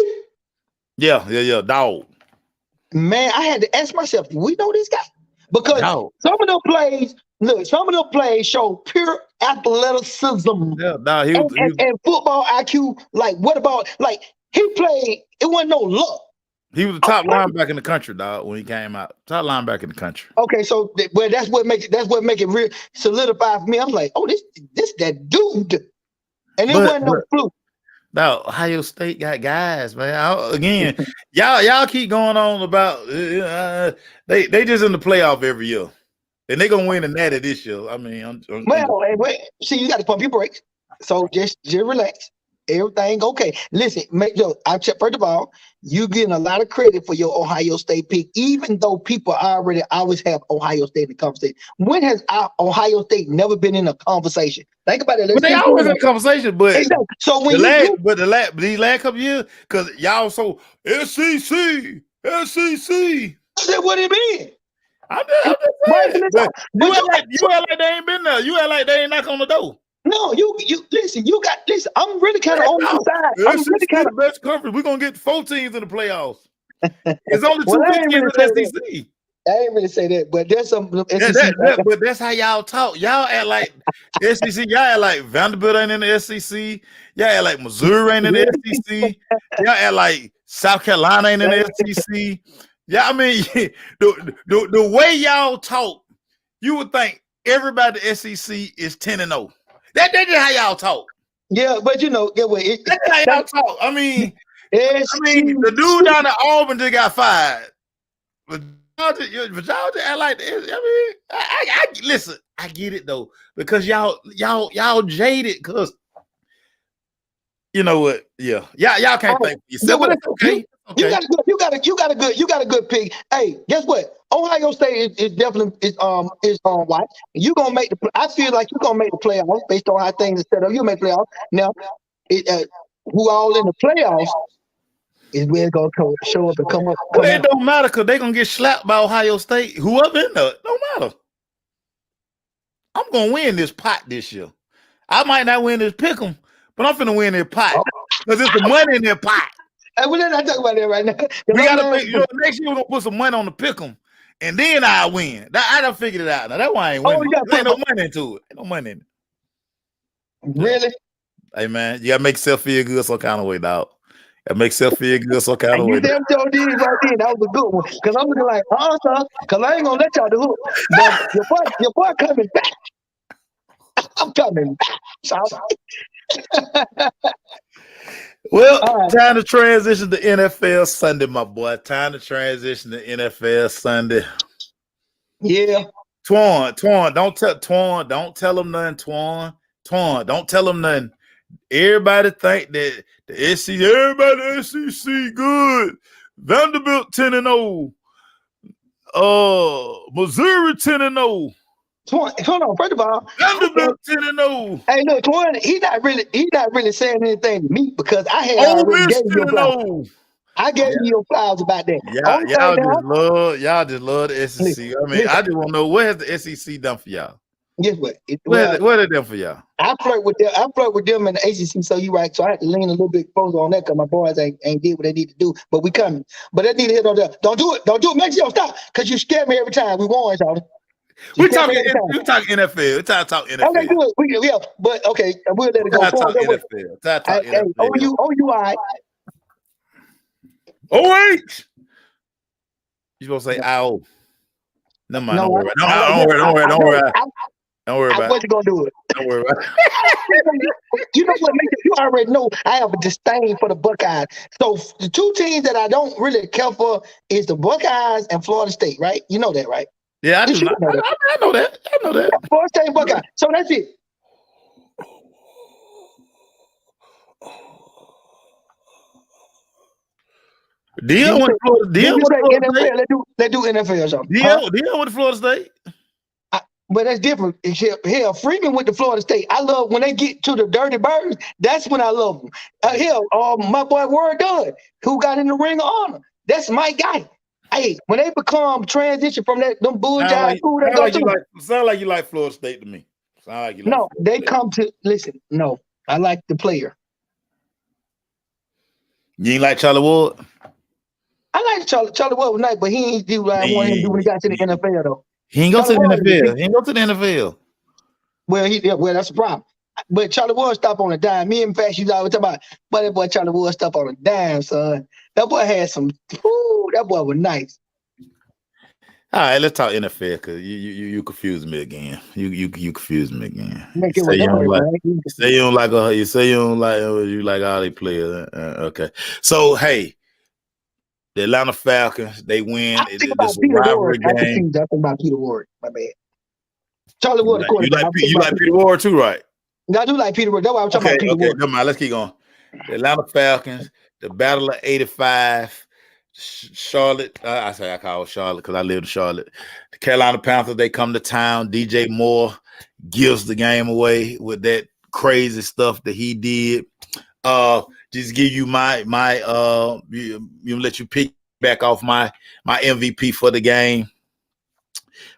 Speaker 1: Yeah, dog.
Speaker 2: Man, I had to ask myself, do we know this guy? Because some of the plays show pure athleticism and football IQ. Like, what about, like, he played, it wasn't no luck.
Speaker 1: He was the top linebacker in the country, dog, when he came out. Top linebacker in the country.
Speaker 2: Okay, so that's what make it real solidify for me. I'm like, oh, this that dude. And it wasn't no fluke.
Speaker 1: Now, Ohio State got guys, man. Again, y'all keep going on about they just in the playoff every year, and they gonna win the Natty this year. I mean,
Speaker 2: see, you got to pump your brakes. So just relax. Everything okay. Listen, first of all, you getting a lot of credit for your Ohio State pick, even though people already always have Ohio State in the conversation. When has Ohio State never been in a conversation? Think about it.
Speaker 1: But they always in a conversation, but
Speaker 2: exactly. So when
Speaker 1: these last couple years, because y'all so SEC.
Speaker 2: What it mean?
Speaker 1: I'm just you act like they ain't been there. You act like they ain't knock on the door.
Speaker 2: No, you listen. I'm really kind of on the side. I'm really kind of
Speaker 1: the best conference. We're gonna get 4 teams in the playoffs. It's only 2 teams in the SEC.
Speaker 2: I ain't really say that, but there's some
Speaker 1: SEC. But that's how y'all talk. Y'all act like SEC. Y'all act like Vanderbilt ain't in the SEC. Y'all act like Missouri ain't in the SEC. Y'all act like South Carolina ain't in the SEC. Yeah, I mean, the way y'all talk, you would think everybody in the SEC is 10-0. That's just how y'all talk.
Speaker 2: Yeah, but get what?
Speaker 1: That's how y'all talk. I mean, the dude down at Auburn just got fired. But y'all just act like this. I mean, I listen. I get it though, because y'all jaded. Because you know what? Yeah, y'all can't think for yourself. But it's okay.
Speaker 2: You got a good pick. Hey, guess what? Ohio State is definitely on watch. You gonna make I feel like you're gonna make the playoffs based on how things are set up. You make playoffs now. Who all in the playoffs is where it's gonna show up and come up.
Speaker 1: It don't matter because they're gonna get slapped by Ohio State. Whoever in there, it don't matter. I'm gonna win this pot this year. I might not win this pick'em, but I'm finna win this pot because it's the money in that pot.
Speaker 2: Hey, we're not talking about that right now.
Speaker 1: We gotta next year we're gonna put some money on the pick'em, and then I win. I done figured it out. Now that's why I ain't winning. There ain't no money into it. Ain't no money in it.
Speaker 2: Really?
Speaker 1: Hey man, you gotta make yourself feel good some kind of way, dog. That makes yourself feel good some kind of way.
Speaker 2: You damn sure did right there. That was a good one. Because I'm looking like, son, because I ain't gonna let y'all do hook. But your boy coming back. I'm coming back.
Speaker 1: Well, time to transition to NFL Sunday, my boy. Time to transition to NFL Sunday.
Speaker 2: Yeah.
Speaker 1: Twan, don't tell them nothing, Twan, don't tell them nothing. Everybody think that the SEC, everybody SEC good. Vanderbilt 10-0. Missouri 10-0.
Speaker 2: Hold on. First of all,
Speaker 1: Vanderbilt 10-0.
Speaker 2: Hey, look, Twan, he's not really saying anything to me because I had already gave you your flowers. I gave you your flowers about that.
Speaker 1: Y'all just love the SEC. I mean, I just want to know, what has the SEC done for y'all?
Speaker 2: Guess what?
Speaker 1: What are them for y'all?
Speaker 2: I flirt with them in the ACC, so you right. So I had to lean a little bit closer on that because my boys ain't did what they need to do. But we coming. But they need to hit on that. Don't do it. Make sure stop because you scare me every time. We won, y'all.
Speaker 1: We talking NFL. We talking NFL.
Speaker 2: Okay, good. But okay, we'll let it go.
Speaker 1: Talk NFL.
Speaker 2: Hey, you all right.
Speaker 1: Oh wait. You supposed to say ow. Never mind. Don't worry. Don't worry about it.
Speaker 2: What you gonna do it?
Speaker 1: Don't worry about it.
Speaker 2: You know what? You already know I have a disdain for the Buckeyes. So the 2 teams that I don't really care for is the Buckeyes and Florida State, right? You know that, right?
Speaker 1: Yeah, I know that.
Speaker 2: Florida State Buckeyes. So that's it.
Speaker 1: Deal with Florida.
Speaker 2: NFL. Let's do NFL.
Speaker 1: Deal with Florida State.
Speaker 2: But that's different. Hell, Freeman went to Florida State. I love when they get to the Dirty Birds. That's when I love them. Hell, my boy Word Dunn, who got in the Ring of Honor. That's my guy. Hey, when they become transition from them bull jive school they go to.
Speaker 1: Sound like you like Florida State to me. Sound like you like
Speaker 2: No,
Speaker 1: Florida
Speaker 2: they
Speaker 1: State.
Speaker 2: come to listen. No, I like the player.
Speaker 1: You ain't like Charlie Ward?
Speaker 2: I like Charlie Ward was nice, but he ain't do what I want him to do when he got to the NFL though.
Speaker 1: He ain't go to the
Speaker 2: Ward is a
Speaker 1: NFL. He ain't go to the NFL.
Speaker 2: Well, that's a problem. But Charlie Ward stop on a dime. Me and Fast, you always talk about, but that boy Charlie Ward stop on a dime, son. That boy had some. Ooh, that boy was nice.
Speaker 1: All right, let's talk NFL because you confuse me again. You confuse me again.
Speaker 2: Make
Speaker 1: You
Speaker 2: it
Speaker 1: say you
Speaker 2: don't worry,
Speaker 1: don't like.
Speaker 2: man.
Speaker 1: You say you don't like. You say you don't like. You like all they players. Okay. So hey, the Atlanta Falcons, they win.
Speaker 2: I think
Speaker 1: This
Speaker 2: about Peter
Speaker 1: rivalry
Speaker 2: Ward after
Speaker 1: game.
Speaker 2: season. I think about Peter Ward. My bad. Charlie Ward, the quarterback.
Speaker 1: You like Peter Ward too, right?
Speaker 2: I do like Peter Ward. That's why I'm talking about Peter Ward.
Speaker 1: Come on, let's keep going. The Atlanta Falcons, the Battle of '85, Charlotte. I call it Charlotte because I live in Charlotte. The Carolina Panthers, they come to town. DJ Moore gives the game away with that crazy stuff that he did. Just give you my you let you pick back off my MVP for the game.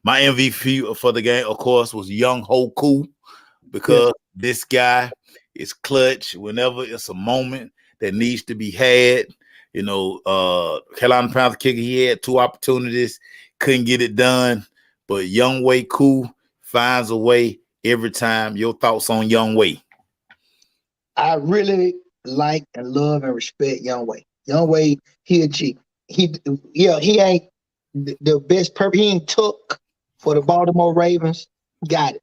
Speaker 1: My MVP for the game, of course, was Young Hoku because this guy is clutch whenever it's a moment that needs to be had. You know, Carolina Panthers kicker, he had 2 opportunities, couldn't get it done, but Young Wei Koo finds a way every time. Your thoughts on Young Wei?
Speaker 2: I really like and love and respect Young Wei. Young Wei, he a G. He ain't the best he ain't took for the Baltimore Ravens. Got it.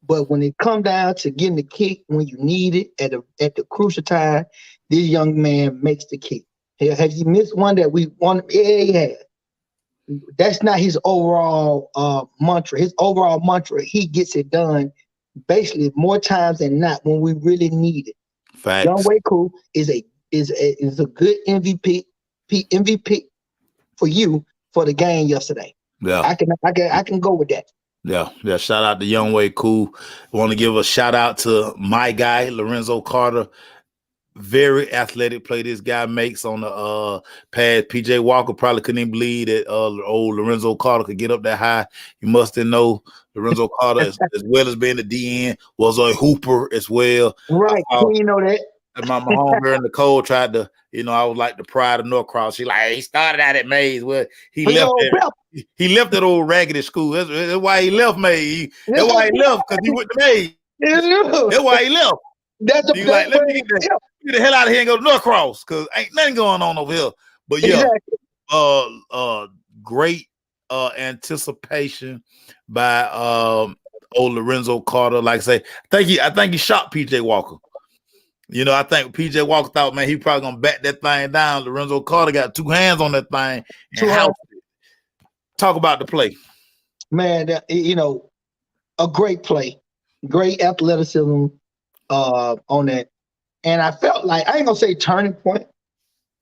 Speaker 2: But when it come down to getting the kick when you need it at the crucial time, this young man makes the kick. Has he missed one that we won? Yeah, he has. That's not his overall mantra. His overall mantra, he gets it done basically more times than not when we really need it.
Speaker 1: Facts.
Speaker 2: Young Wei Koo is a good MVP for you for the game yesterday.
Speaker 1: Yeah,
Speaker 2: I can go with that.
Speaker 1: Yeah. Shout out to Young Wei Koo. I want to give a shout out to my guy Lorenzo Carter. Very athletic play this guy makes on the pad. PJ Walker probably couldn't even believe that old Lorenzo Carter could get up that high. You must know Lorenzo Carter, as well as being the DN, was a hooper as well.
Speaker 2: Right. You know that.
Speaker 1: My homegirl Nicole tried to, I was like the pride of Norcross. She like, he started out at Mays. Well, he left that old raggedy school. That's why he left Mays. That's why he left, because he went to Mays. That's why he left.
Speaker 2: That's
Speaker 1: he like, let me get the hell out of here and go to Norcross, because ain't nothing going on over here. But yeah, great anticipation by old Lorenzo Carter. Like I say, I think he shot PJ Walker. I think PJ Walker thought, man, he probably gonna back that thing down. Lorenzo Carter got 2 hands on that thing. And talk about the play,
Speaker 2: man. A great play, great athleticism on that, and I felt like, I ain't gonna say turning point,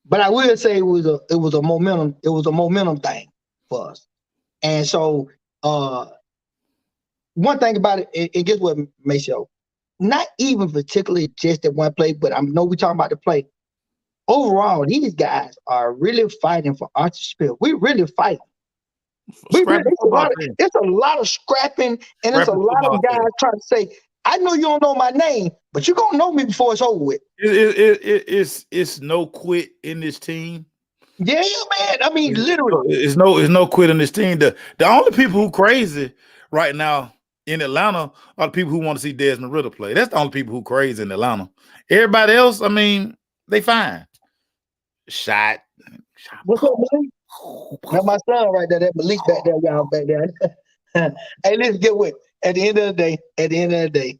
Speaker 2: but I will say it was a momentum. It was a momentum thing for us. And so one thing about it, and guess what, Maceo? Not even particularly just that one play, but I know we're talking about the play. Overall, these guys are really fighting for Archie Spill. We really fighting. It's a lot of scrapping, and it's a lot of guys trying to say, I know you don't know my name, but you're gonna know me before it's over with.
Speaker 1: It's no quit in this team.
Speaker 2: Yeah, man. I mean, literally.
Speaker 1: It's no quit in this team. The only people who crazy right now in Atlanta are the people who want to see Desmond Ridder play. That's the only people who crazy in Atlanta. Everybody else, I mean, they fine. Shot.
Speaker 2: What's up, Melly? That's my son right there. That Malik back there, y'all back there. Hey, let's get with. At the end of the day,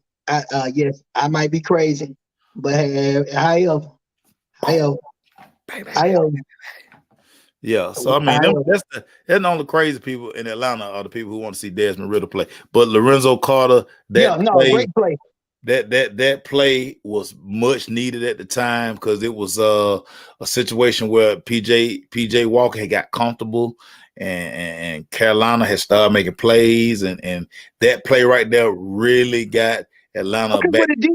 Speaker 2: yes, I might be crazy, but I am.
Speaker 1: Yeah, so I mean, that's the only crazy people in Atlanta are the people who want to see Desmond Ridder play. But Lorenzo Carter,
Speaker 2: great play.
Speaker 1: that play was much needed at the time because it was a situation where PJ Walker had got comfortable and Carolina had started making plays and that play right there really got Atlanta
Speaker 2: Okay,
Speaker 1: back.
Speaker 2: what it did,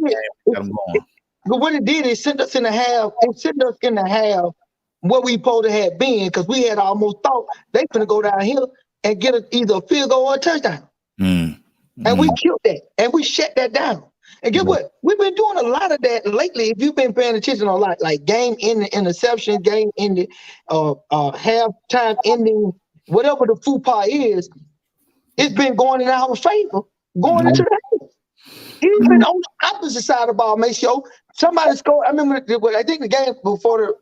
Speaker 1: Got them going.
Speaker 2: but what it did is send us in the half. It sent us in the half what we supposed to have been because we had almost thought they finna go down here and get either a field goal or a touchdown.
Speaker 1: Mm,
Speaker 2: And we
Speaker 1: mm,
Speaker 2: killed that. And we shut that down. And guess
Speaker 1: yeah.
Speaker 2: what? We've been doing a lot of that lately. If you've been paying attention a lot, like game ending interception, game ending, halftime ending, whatever the FUPA is, it's been going in our favor, going into the half. Even on the opposite side of the ball, make sure somebody scored. I remember, I think the game before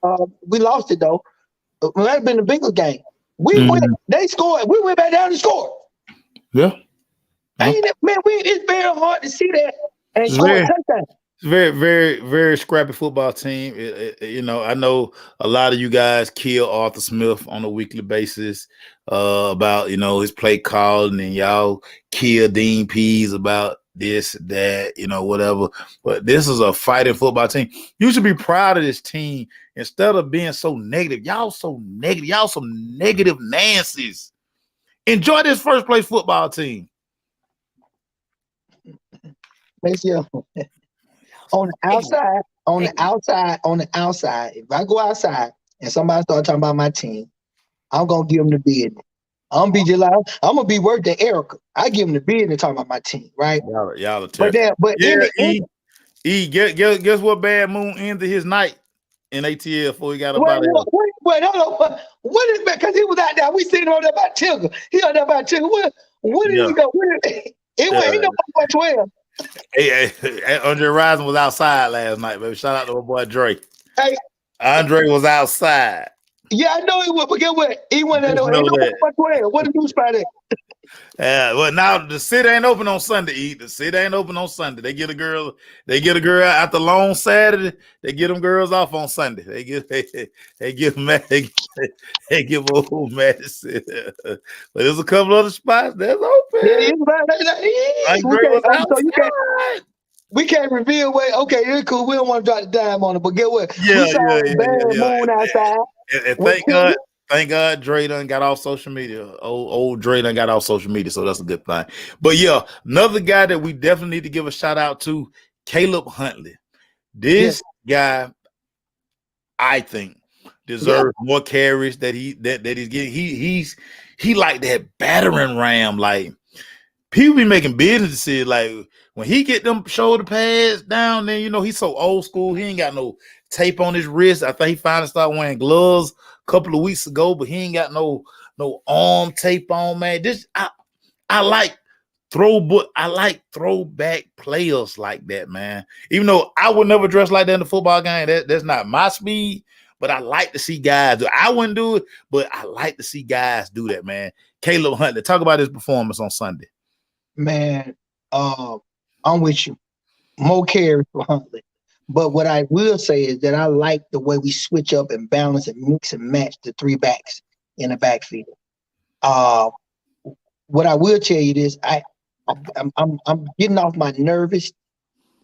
Speaker 2: we lost it though. It might have been the Bengals game. We went, they scored. We went back down and scored.
Speaker 1: Yeah.
Speaker 2: Ain't it, man? It's very hard to see that and
Speaker 1: It's
Speaker 2: score a
Speaker 1: very,
Speaker 2: touchdown.
Speaker 1: it's very scrappy football team. I know a lot of you guys kill Arthur Smith on a weekly basis about his play calling, and y'all kill Dean Pease about this, that, whatever. But this is a fighting football team. You should be proud of this team instead of being so negative. Y'all so negative. Y'all some negative Nancy's. Enjoy this first place football team.
Speaker 2: Make sure on the outside, if I go outside and somebody start talking about my team, I'm gonna give them the business. I'm gonna be just like I'm gonna be worse than Erica. I give them the business talking about my team, right?
Speaker 1: Y'all are
Speaker 2: But
Speaker 1: terrible.
Speaker 2: in
Speaker 1: Yeah,
Speaker 2: the
Speaker 1: guess what bad moon ended his night in ATL before he got up out of here.
Speaker 2: wait, hold on. What is because he was out there? We seen him on there about Tigger. He on there about Tigger. Where did he go? It ain't no 12.
Speaker 1: Hey, Andre Rison was outside last night, baby. Shout out to my boy Dre.
Speaker 2: Hey,
Speaker 1: Andre was outside.
Speaker 2: yeah, I know he was, but get what? He went there. Ain't
Speaker 1: Just know
Speaker 2: no
Speaker 1: that.
Speaker 2: 12. What the news about that?
Speaker 1: Well, now the city ain't open on Sunday. The city ain't open on Sunday. They get a girl out the long Saturday. They get them girls off on Sunday. They give mad. They give old Madison. But there's a couple other spots that's open.
Speaker 2: Yeah, we can't reveal what. Okay, it's cool. We don't want to drop the dime on it, but get what?
Speaker 1: Yeah,
Speaker 2: we saw bad moon outside.
Speaker 1: And thank God Dre done got off social media. Old Dre done got off social media, so that's a good thing. But yeah, another guy that we definitely need to give a shout out to, Caleb Huntley. This guy, I think, deserves more carries that he's getting. He like that battering ram. Like people be making business decisions. Like when he get them shoulder pads down, then he's so old school. He ain't got no tape on his wrist. I think he finally started wearing gloves a couple of weeks ago, but he ain't got no arm tape on, man. I like throwback players like that, man. Even though I would never dress like that in the football game, that's not my speed. But I like to see guys do it. I wouldn't do it, but I like to see guys do that, man. Caleb Huntley, talk about his performance on Sunday.
Speaker 2: Man, I'm with you. More carries for Huntley. But what I will say is that I like the way we switch up and balance and mix and match the three backs in the backfield. What I will tell you is I'm getting off my nervous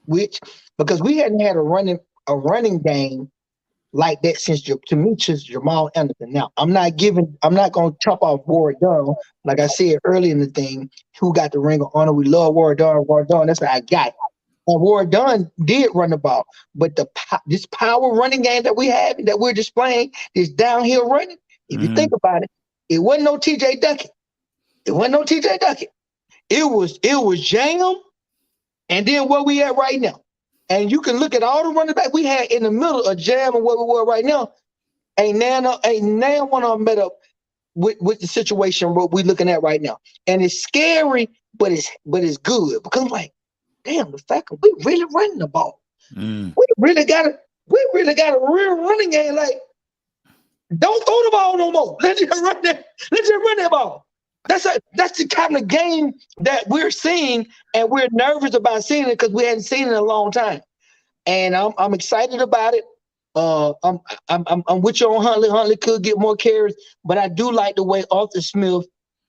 Speaker 2: which because we hadn't had a running game like that since Jamal Anderson. Now I'm not going to chop off Ward Dunn like I said earlier in the thing. Who got the Ring of Honor? We love Ward Dunn. That's what I got. And Ward Dunn did run the ball, but this power running game that we have that we're displaying, this downhill running. If you think about it, it wasn't no TJ Duckett. It was Jam, and then where we at right now. And you can look at all the running back we had in the middle of Jam and where we were right now. Ain't now one of them met up with the situation what we looking at right now. And it's scary, but it's good because I'm like, damn, the fact that we really running the ball. We really got a real running game. Like, don't throw the ball no more. Let's just run that ball. That's the kind of game that we're seeing, and we're nervous about seeing it because we hadn't seen it in a long time. And I'm excited about it. I'm with you on Huntley. Huntley could get more carries, but I do like the way Arthur Smith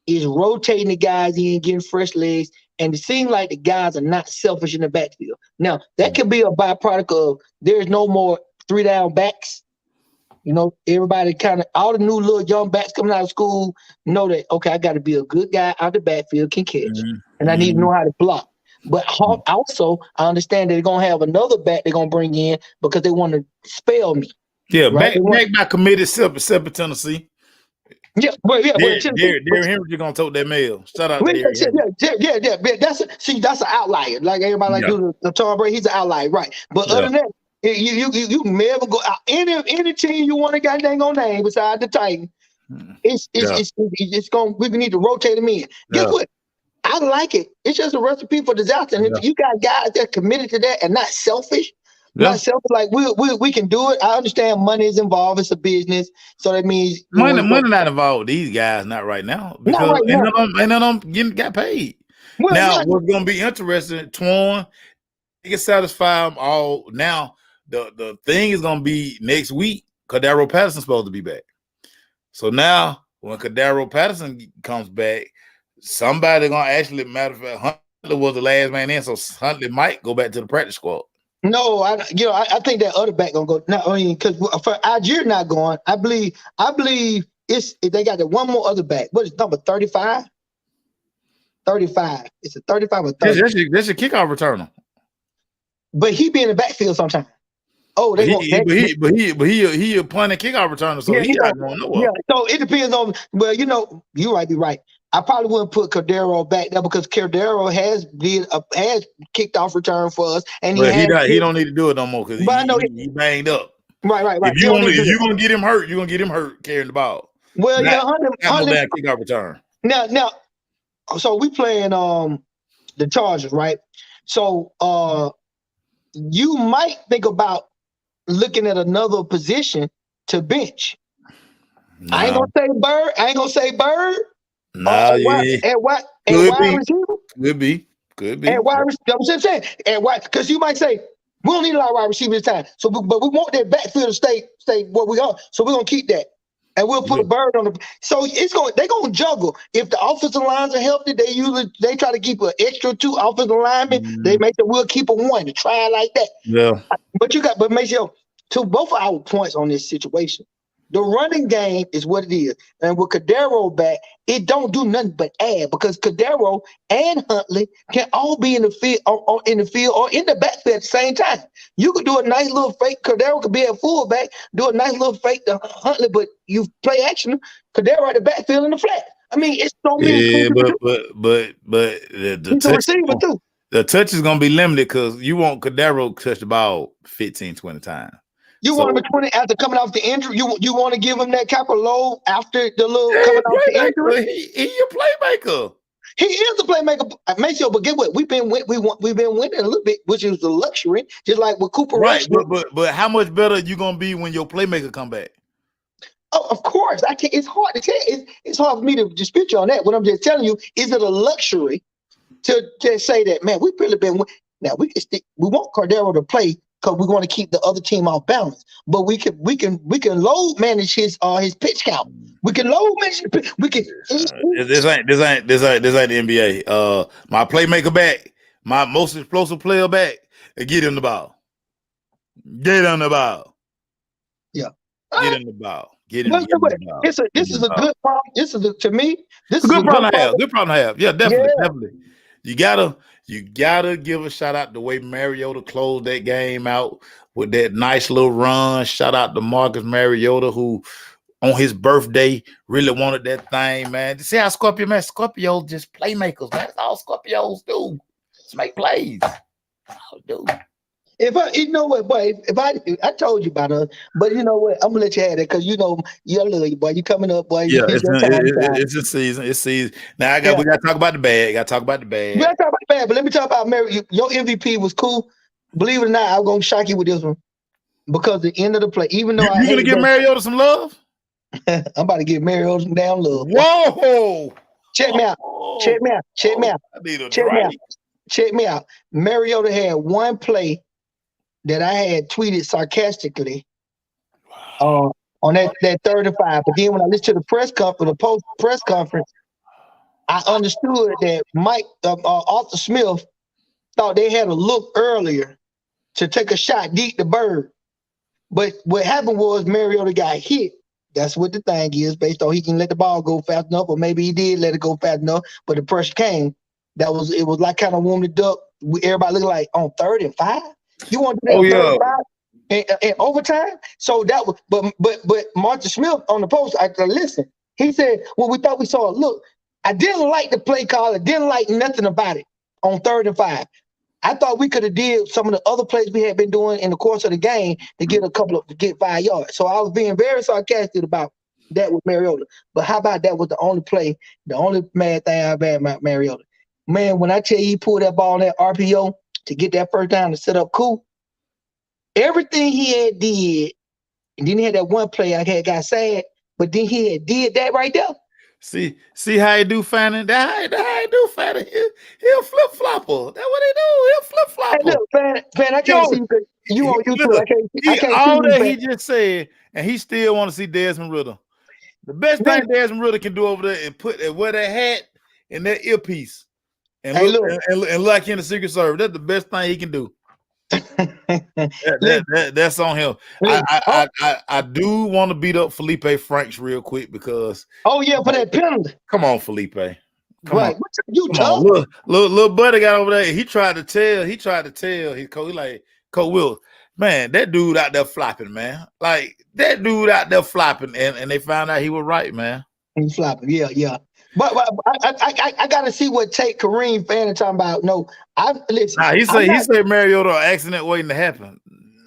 Speaker 2: is rotating the guys in, getting fresh legs, and it seems like the guys are not selfish in the backfield. Now, that could be a byproduct of there's no more 3-down backs. Everybody kind of, all the new little young backs coming out of school know that, okay, I got to be a good guy out the backfield, can catch, and I need to know how to block. But also, I understand that they're going to have another back they're going to bring in because they want to spell me.
Speaker 1: Yeah,
Speaker 2: right?
Speaker 1: back by committee, separate Tennessee.
Speaker 2: Yeah,
Speaker 1: Derrick Henry, you're gonna tote that mail. Shout out to Derrick Henry.
Speaker 2: Yeah. That's an outlier. Like everybody do the Tom Brady, he's an outlier, right? But other than that, you never go out any team you want to got dang on name beside the Titans. It's going. We need to rotate them in. Guess what? I like it. It's just a recipe for disaster. And if you got guys that are committed to that and not selfish. Not selfish, like we can do it. I understand money is involved. It's a business, so that means
Speaker 1: money not involved. These guys not right now because
Speaker 2: not right now.
Speaker 1: None of them got paid. Well, now what's going to be interesting, Twan? You can satisfy them all. Now the thing is going to be next week. Cordero Patterson's supposed to be back. So now when Cordero Patterson comes back, somebody going to actually, matter of fact, Huntley was the last man in, so Huntley might go back to the practice squad.
Speaker 2: No, I think that other back gonna go. No, I mean, because for Algier not going, I believe they got the one more other back. What is number 35? 35. It's a 35 or 30.
Speaker 1: That's your kickoff returner.
Speaker 2: But he be in the backfield sometimes. Oh,
Speaker 1: he a punting kickoff returner, so he's not going nowhere.
Speaker 2: Yeah, so it depends on. Well, you might be right. I probably wouldn't put Cordero back there because Cordero has kicked off return for us, and
Speaker 1: he don't need to do it no more because he banged up.
Speaker 2: Right.
Speaker 1: If you're gonna get him hurt, you're gonna get him hurt carrying the ball.
Speaker 2: Well,
Speaker 1: Huntley kickoff return.
Speaker 2: Now, so we playing the Chargers, right? So you might think about looking at another position to bench. No. I ain't gonna say Bird.
Speaker 1: No,
Speaker 2: wide receiver?
Speaker 1: Could be.
Speaker 2: And wide receiver, I'm saying. And why? Because you might say, we don't need a lot of wide receivers this time. So, but we want that backfield to stay where we are. So we're gonna keep that. And we'll put a Bird on the. So they're gonna juggle. If the offensive lines are healthy, they try to keep an extra 2 offensive linemen. They make we'll keep a 1 to try like that.
Speaker 1: Yeah.
Speaker 2: But make sure to both of our points on this situation. The running game is what it is. And with Cordero back, it don't do nothing but add because Cordero and Huntley can all be in the field or in the backfield at the same time. You could do a nice little fake. Cordero could be at fullback, do a nice little fake to Huntley, but you play action, Cordero at the backfield in the flat. I mean, it's so many.
Speaker 1: Yeah, but the touch is going to be limited because you want Cordero to touch the ball 15, 20 times.
Speaker 2: You want him at 20 after coming off the injury? You want to give him that type of load after the little coming off the injury?
Speaker 1: He's a playmaker.
Speaker 2: He is a playmaker. Make sure, but get what? We've been winning a little bit, which is a luxury, just like with Cooper.
Speaker 1: Right, but how much better you gonna be when your playmaker come back?
Speaker 2: Oh, of course. I can't. It's hard to tell. It's hard for me to dispute you on that. What I'm just telling you is it a luxury to say that, man, we've really been. Now we can stick. We want Cordero to play. Because we want to keep the other team off balance, but we can load manage his pitch count. We can load manage. We can.
Speaker 1: This ain't the NBA. My playmaker back, my most explosive player back, and get him the ball. Get him the ball.
Speaker 2: Yeah.
Speaker 1: Get him the ball. Get him the ball.
Speaker 2: This is a good problem. This is a
Speaker 1: good problem to have. Good problem to have. Yeah, definitely. You gotta give a shout out the way Mariota closed that game out with that nice little run. Shout out to Marcus Mariota, who on his birthday really wanted that thing, man. See how Scorpios just playmakers, man. That's all Scorpios do. Just make plays. Oh, dude.
Speaker 2: If I told you about us, but you know what, I'm gonna let you have it because you love you, boy. You coming up, boy.
Speaker 1: Yeah, it's a season. It's season. Now we gotta talk about the bad. We gotta talk about the bad,
Speaker 2: but let me talk about Mary. Your MVP was cool. Believe it or not, I'm gonna shock you with this one because the end of the play, even though
Speaker 1: you're gonna give Mariota some love.
Speaker 2: I'm about to give Mariota some damn love.
Speaker 1: Whoa!
Speaker 2: Check me out. Check me out. Check me out. Mariota had one play that I had tweeted sarcastically on that 35. But then when I listened to the post press conference, I understood that Arthur Smith thought they had a look earlier to take a shot deep the bird. But what happened was Mariota got hit. That's what the thing is, based on he can let the ball go fast enough, or maybe he did let it go fast enough, but the pressure came. It was like kind of warm the duck. Everybody looking like on 3rd and 5. You want to do
Speaker 1: Oh
Speaker 2: that 3rd
Speaker 1: yeah.
Speaker 2: and 5 in overtime? So that was, but Martin Smith on the post, I listen. He said, "Well, we thought we saw it. Look, I didn't like the play call. I didn't like nothing about it on 3rd and 5. I thought we could have did some of the other plays we had been doing in the course of the game to get 5 yards. So I was being very sarcastic about that with Mariota. But how about that was the only play, the only mad thing I've had about Mariota. Man, when I tell you he pulled that ball in that RPO to get that first down to set up cool, everything he had did, and then he had that one play I had got sad, but then he had did that right there.
Speaker 1: See how he do Fanning? That how he do Fanning. He'll flip flopper. That's what he do. He'll flip
Speaker 2: Hey,
Speaker 1: flopper.
Speaker 2: look, man, I can't
Speaker 1: Yo,
Speaker 2: see you 'cause you on YouTube.
Speaker 1: look,
Speaker 2: I can't see
Speaker 1: all
Speaker 2: you,
Speaker 1: that
Speaker 2: man.
Speaker 1: he just said, and he still want to see Desmond Ritter. The best
Speaker 2: Man,
Speaker 1: thing Desmond Ritter can do over there is wear that hat and that earpiece and
Speaker 2: hey,
Speaker 1: look
Speaker 2: look.
Speaker 1: and look like he in the Secret Service. That's the best thing he can do. That's on him. I do want to beat up Felipe Franks real quick because
Speaker 2: oh yeah, for that penalty.
Speaker 1: come on, Felipe. Come on.
Speaker 2: Right. You
Speaker 1: Come on.
Speaker 2: tough.
Speaker 1: Little buddy got over there. He tried to tell his coach, like, Coach Will, man, that dude out there flopping, man. Like that dude out there flopping, and they found out he was right, man.
Speaker 2: He's flopping. Yeah. But I got to see what take Kareem Fanning talking about. No, listen.
Speaker 1: Nah, he said Mariota accident waiting to happen.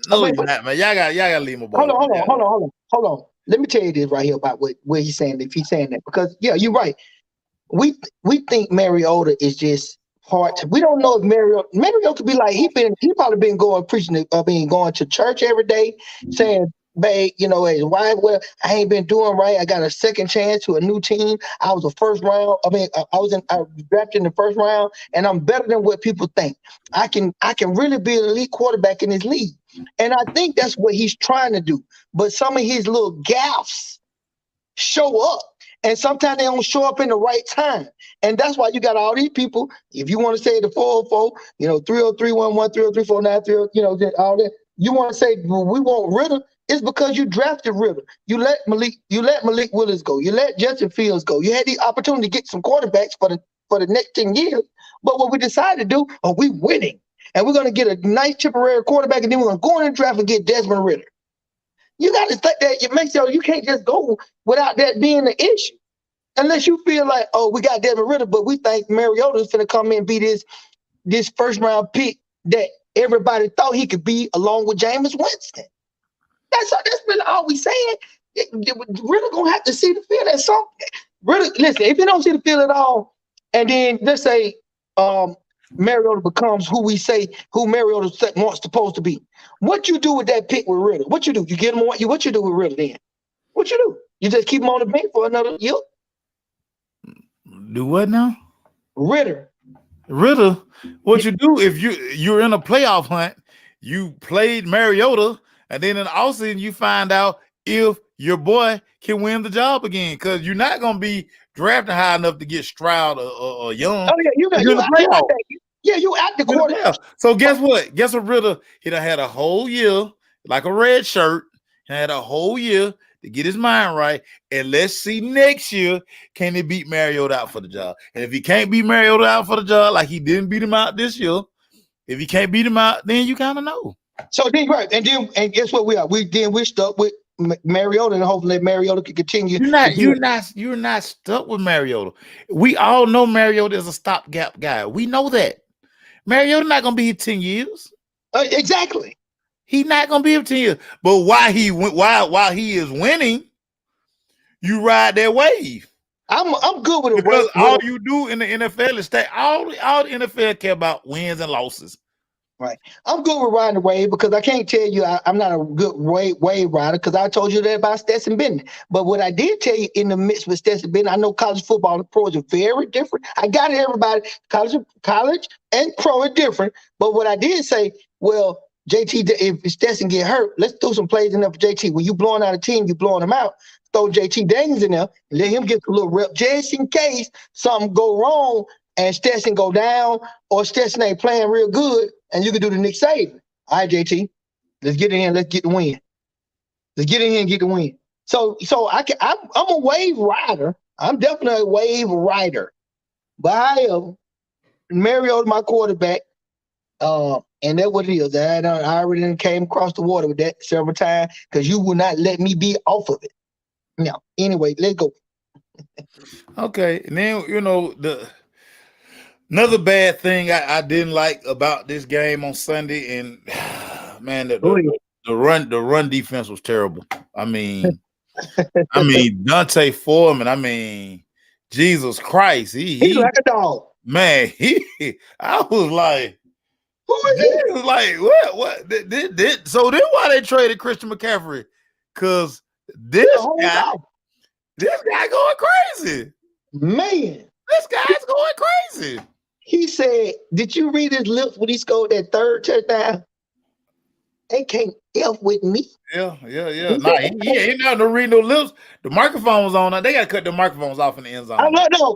Speaker 1: No, he's not, man. Y'all gotta leave my boy.
Speaker 2: Hold on. Let me tell you this right here about what he's saying. If he's saying that, because yeah, you're right. We think Mariota is just hard. We don't know if Mariota could be like he probably been going preaching, going to church every day, saying, "Babe, hey, why? Well, I ain't been doing right. I got a second chance to a new team. I was I was drafted in the first round, and I'm better than what people think. I can really be an elite quarterback in this league, and I think that's what he's trying to do. But some of his little gaffes show up. And sometimes they don't show up in the right time. And that's why you got all these people. If you want to say the 404, 30311, 30349, all that, you want to say, well, we want Ritter, it's because you drafted Ritter. You let Malik Willis go. You let Justin Fields go. You had the opportunity to get some quarterbacks for the next 10 years. But what we decided to do, we winning. And we're going to get a nice temporary quarterback, and then we're going to go in the draft and get Desmond Ritter. You got to think that it makes you can't just go without that being the issue. Unless you feel like, we got Desmond Ritter, but we think Mariota's going to come in and be this first round pick that everybody thought he could be along with Jameis Winston. That's really all we saying. Ritter going to have to see the field at some Ritter, listen, if you don't see the field at all, and then let's say Mariota becomes who Mariota wants supposed to be. What you do with that pick with Ritter? What you do? You get him what you do with Ritter then? What you do? You just keep him on the bench for another year?
Speaker 1: Do what now?
Speaker 2: Ritter.
Speaker 1: What you do if you're in a playoff hunt, you played Mariota, and then in the offseason you find out if your boy can win the job again, because you're not gonna be drafting high enough to get Stroud or Young.
Speaker 2: Oh yeah, you at the quarterback.
Speaker 1: So guess what? Guess what? Ritter, he done had a whole year, like a red shirt, he had a whole year to get his mind right, and let's see next year, can he beat Mariota out for the job? And if he can't beat Mariota out for the job, like he didn't beat him out this year, if he can't beat him out, then you kind of know.
Speaker 2: So then, right, and guess what we are? We're stuck with Mariota, and hopefully Mariota can continue.
Speaker 1: You're not stuck with Mariota. We all know Mariota is a stopgap guy. We know that. Mariota not gonna be here 10 years.
Speaker 2: Exactly.
Speaker 1: He's not gonna be here 10 years. But while he is winning, you ride that wave.
Speaker 2: I'm good with it.
Speaker 1: Because all you do in the NFL is all the NFL care about wins and losses.
Speaker 2: Right. I'm good with riding the wave because I can't tell you I'm not a good wave rider because I told you that about Stetson Bennett. But what I did tell you in the midst with Stetson Bennett, I know college football and pros are very different. I got it, everybody. College and pro are different. But what I did say, well, JT, if Stetson get hurt, let's do some plays in there for JT. When you blowing out a team, you blowing them out. throw JT Daniels in there and let him get a little rep just in case something go wrong and Stetson go down or Stetson ain't playing real good and you can do the Nick Saban. All right, JT, let's get in here. Let's get the win. Let's get in here and get the win. So I'm a wave rider. I'm definitely a wave rider. But I am Mario's my quarterback. And that's what it is. I already came across the water with that several times because you will not let me be off of it. Now, anyway, let's go.
Speaker 1: Okay, and then another bad thing I didn't like about this game on Sunday, and man, the run defense was terrible. I mean Dante Foreman. I mean, Jesus Christ,
Speaker 2: He's like a dog.
Speaker 1: Man, I was like,
Speaker 2: who is he?
Speaker 1: Was like what? So then why they traded Christian McCaffrey? Because this guy going crazy.
Speaker 2: Man,
Speaker 1: this guy's going crazy.
Speaker 2: He said, "Did you read his lips when he scored that third touchdown? They can't F with me."
Speaker 1: Yeah. Nah, he ain't nothing to read no lips. The microphone was on. They got to cut the microphones off in the end zone.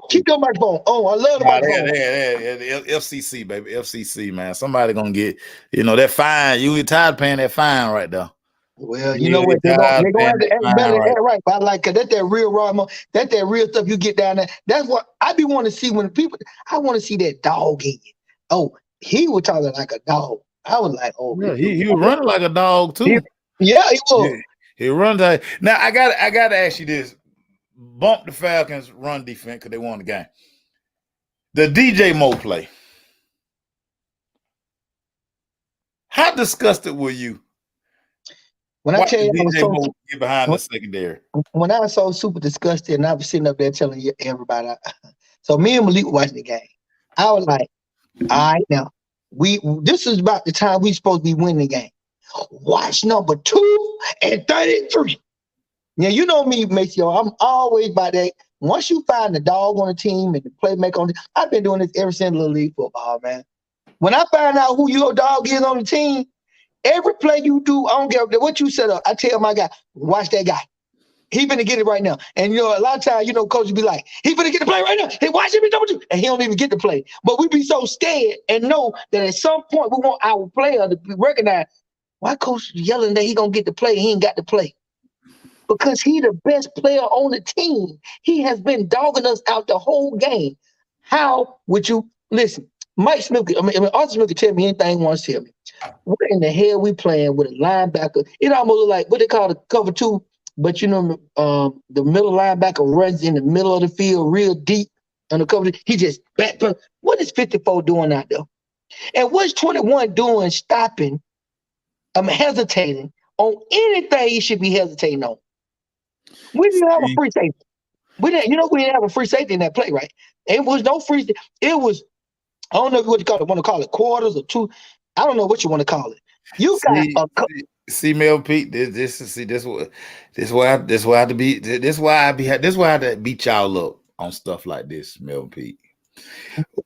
Speaker 2: Keep your microphone on. I love the microphone.
Speaker 1: The FCC, baby. FCC, man. Somebody going to get, that fine. You get tired of paying that fine right there.
Speaker 2: Well, you know what? They're going to have to act better than that, right? But I like it. That's that real raw, that's that real stuff you get down there. That's what I be wanting to see when people, I want to see that dog in you. Oh, he was talking like a dog. I was like, oh.
Speaker 1: Yeah, he was running like a dog, too.
Speaker 2: He was.
Speaker 1: Yeah, he runs like. Now, I got to ask you this. Bump the Falcons' run defense because they won the game. The DJ Moore play. How disgusted were you?
Speaker 2: When I tell you, I was so
Speaker 1: get behind the secondary.
Speaker 2: When I was so super disgusted, and I was sitting up there telling everybody. So me and Malik watching the game. I was like, all right, now this is about the time we supposed to be winning the game. Watch number 2 and 33. Now you know me, Maceo. I'm always by that. Once you find the dog on the team and the playmaker on the, I've been doing this ever since Little League football, man. When I find out who your dog is on the team. Every play you do, I don't care what you set up. I tell my guy, watch that guy. He finna get it right now. And, a lot of times, coaches be like, he finna get the play right now. Hey, watch him, and he don't even get the play. But we be so scared and know that at some point we want our player to recognize, why coach yelling that he gonna get the play, he ain't got the play. Because he the best player on the team. He has been dogging us out the whole game. How would you, listen, Mike Smith, Arthur Smith can tell me anything he wants to tell me. What in the hell we playing with a linebacker? It almost look like what they call the cover 2, but the middle linebacker runs in the middle of the field real deep on the cover. He just back. What is 54 doing out there? And what's 21 doing stopping, hesitating on anything he should be hesitating on? We didn't have a free safety. We didn't have a free safety in that play, right? It was no free. It was, I don't know what you want to call it, quarters or 2. I don't know what you want to call it. You got
Speaker 1: see, Mel Pete. This why I have to be. This why I have to beat y'all up on stuff like this, Mel Pete.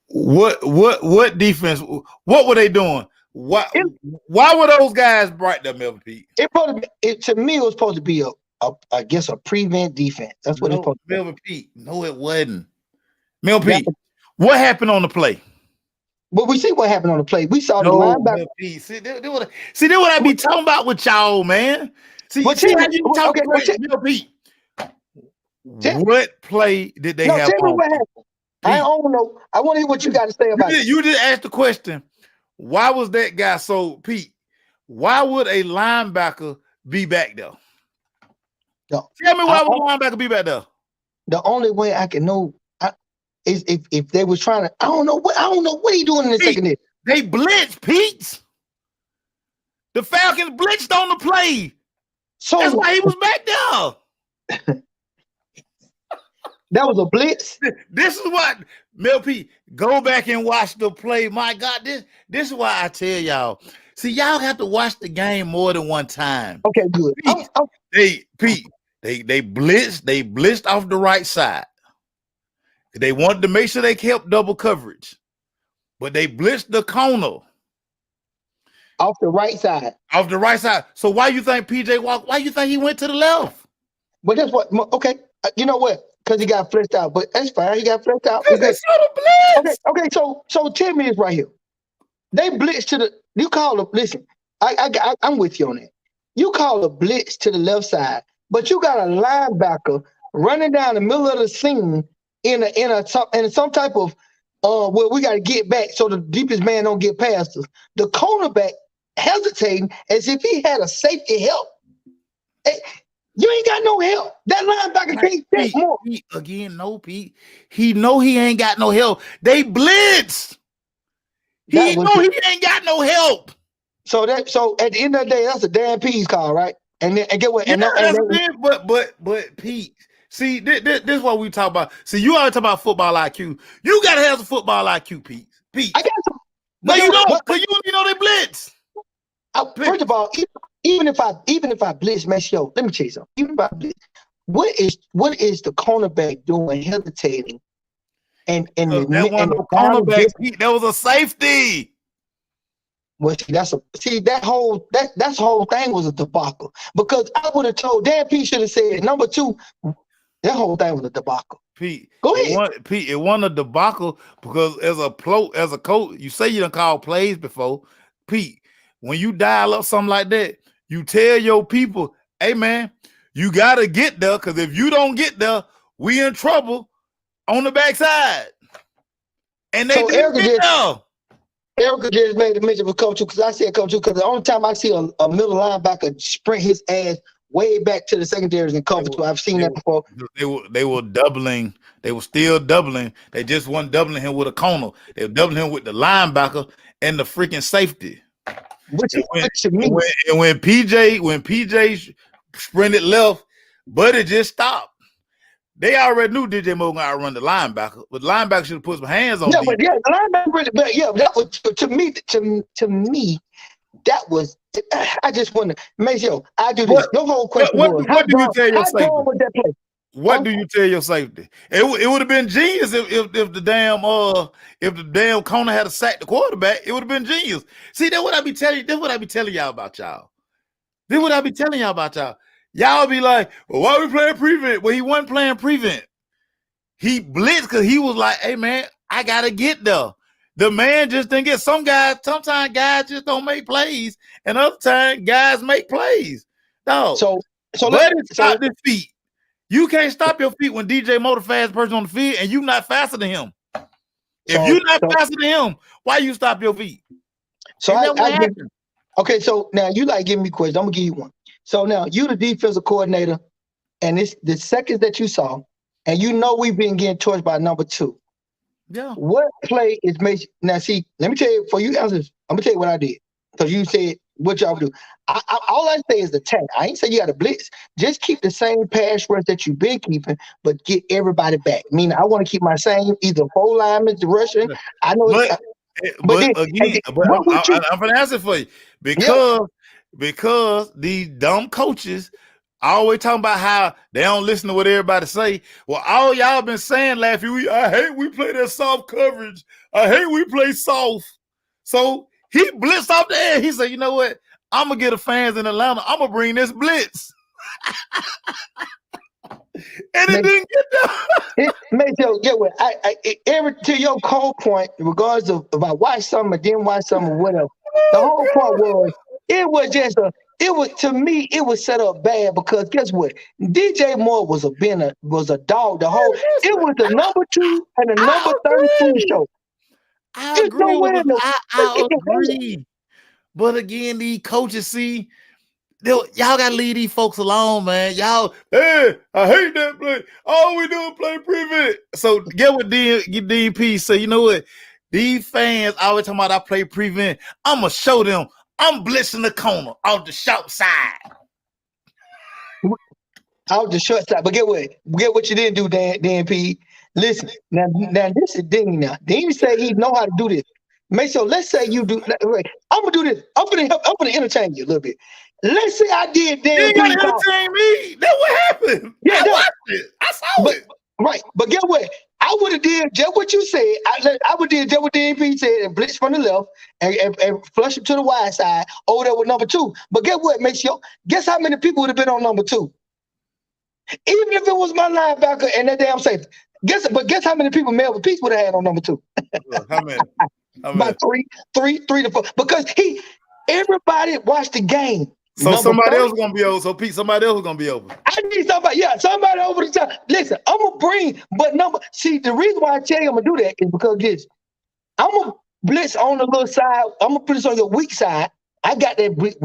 Speaker 1: What defense? What were they doing? Why were those guys right there, Mel Pete?
Speaker 2: To me, it was supposed to be I guess a prevent defense. That's what it's supposed to be.
Speaker 1: Mel Pete. No, it wasn't. Mel Pete. What happened on the play?
Speaker 2: But we see what happened on the play. We saw the linebacker.
Speaker 1: See, that's what I be talking about with y'all, man. See how you talk about Pete. What play did they have?
Speaker 2: Tell me what happened. Pete. I don't know. I want to hear what you got to say about it.
Speaker 1: You just asked the question. Why was that guy so, Pete? Why would a linebacker be back there?
Speaker 2: No.
Speaker 1: Tell me why would a linebacker be back there?
Speaker 2: The only way I can know is if they was trying to. I don't know what he doing in the second half.
Speaker 1: They blitzed, Pete. The Falcons blitzed on the play. So that's why he was back there.
Speaker 2: That was a blitz.
Speaker 1: This is what Mel Pete. Go back and watch the play. My God, this is why I tell y'all. See, y'all have to watch the game more than one time.
Speaker 2: Okay, good.
Speaker 1: Pete, they blitzed off the right side. They wanted to make sure they kept double coverage, but they blitzed the corner
Speaker 2: off the right side.
Speaker 1: So why you think PJ Walker? Why you think he went to the left?
Speaker 2: But that's what. Okay, you know what? Because he got fleshed out. But that's fine. He got fleshed out. We
Speaker 1: Because they
Speaker 2: good.
Speaker 1: saw the
Speaker 2: Okay.
Speaker 1: blitz.
Speaker 2: Okay. So tell me this right here. They blitz to the. You call them. Listen, I'm with you on that. You call a blitz to the left side, but you got a linebacker running down the middle of the seam in some type of where we got to get back so the deepest man don't get past us. The cornerback hesitating as if he had a safety help. Hey, you ain't got no help. That linebacker can't take more.
Speaker 1: Pete. He know he ain't got no help. They blitz. He know he ain't got no help.
Speaker 2: So at the end of the day, that's a Dan Pease call, right? And get what?
Speaker 1: But Pete, see, this is what we talk about. See, you always talk about football IQ. You gotta have some football IQ, Pete.
Speaker 2: I got some.
Speaker 1: No, you don't. But you know they blitz.
Speaker 2: First of all, even if I blitz, man, yo, let me tell you something. Even if I blitz, what is the cornerback doing hesitating? And
Speaker 1: that one cornerback, Pete, that was a safety.
Speaker 2: Well, that whole thing was a debacle. Because I would have told Dan P should have said number 2. That whole thing was a debacle.
Speaker 1: Pete,
Speaker 2: go ahead.
Speaker 1: Pete, it wasn't a debacle because as a coach, you say you done called plays before. Pete, when you dial up something like that, you tell your people, hey man, you gotta get there because if you don't get there, we in trouble on the backside. And they didn't get there.
Speaker 2: Erica just made a mention of Coach 2 because I said Coach 2 because the only time I see a middle linebacker sprint his ass way back to the secondaries in cover 2. I've seen that before.
Speaker 1: They were doubling. They were still doubling. They just weren't doubling him with a corner. They were doubling him with the linebacker and the freaking safety. When PJ sprinted left, but it just stopped. They already knew DJ Moore gonna outrun the linebacker, but the linebacker should have put some hands on.
Speaker 2: The linebacker. But that was to me. That was. I just want to make sure I do this. Your whole question was
Speaker 1: what do you tell your safety?
Speaker 2: Was that play?
Speaker 1: What do you tell your safety? It would have been genius if the damn corner had sacked the quarterback. It would have been genius. See, that's what I be telling you. That's what I be telling y'all about y'all. This what I be telling y'all about y'all. Y'all be like, well, why we playing prevent? Well, he wasn't playing prevent. He blitzed because he was like, hey man, I gotta get there. The man just didn't get. Sometimes guys just don't make plays, and other times guys make plays. Dog. So stop his feet. You can't stop your feet when DJ Moore the fast person on the field, and you not faster than him. If you're not faster than him, why you stop your feet?
Speaker 2: Okay, so now you like giving me questions. I'm gonna give you one. So now you the defensive coordinator, and it's the seconds that you saw, and you know we've been getting torched by number 2.
Speaker 1: Yeah.
Speaker 2: What play is made? Now, see, let me tell you for you answers. I'm gonna tell you what I did because you said what y'all do. All I say is attack. I ain't say you got to blitz. Just keep the same pass rush that you've been keeping, but get everybody back. I mean, I want to keep my same either 4 linemen, the rushing. I know,
Speaker 1: I'm gonna answer for you because these dumb coaches always talking about how they don't listen to what everybody say. Well, all y'all been saying last few weeks, I hate we play that soft coverage. I hate we play soft. So he blitzed off the air. He said, you know what? I'm going to get the fans in Atlanta. I'm going to bring this blitz. And it didn't get
Speaker 2: there. Get what? To your whole point, regardless of if I watched something or didn't watch something or whatever, the whole point was, to me, it was set up bad because guess what? DJ Moore was a dog. It was the number 2 and the number 33 show.
Speaker 1: I agree. But again, these coaches see, y'all gotta leave these folks alone, man. Y'all, hey, I hate that play. All we do is play prevent. So get what DP say. You know what? These fans always talking about I play prevent. I'm gonna show them. I'm blitzing the corner off the short side.
Speaker 2: Out the short side. But get what you didn't do, Dan P. Listen, now this is Dean now. Dean say he know how to do this. Make sure, let's say you do. I'm gonna do this. I'm gonna entertain you a little bit. Let's say I did Dan P.
Speaker 1: You gotta entertain me. That's what happened. Yeah, I watched it. I saw it.
Speaker 2: Right, but get what? I would have did just what you said. I would did just what DNP said and blitz from the left and flush him to the wide side over there with number 2. But get what, guess how many people would have been on number 2? Even if it was my linebacker and that damn safety. Guess how many people Melvin Peace would have had on number 2?
Speaker 1: How many? How many?
Speaker 2: About three to four. Because everybody watched the game.
Speaker 1: So somebody else is gonna be over. So Pete, somebody else is gonna be over.
Speaker 2: I need somebody over the top. Listen, I'm gonna bring, but see, the reason why I tell you I'm gonna do that is because I'm gonna blitz on the little side. I'm gonna put this on your weak side. I got that blitz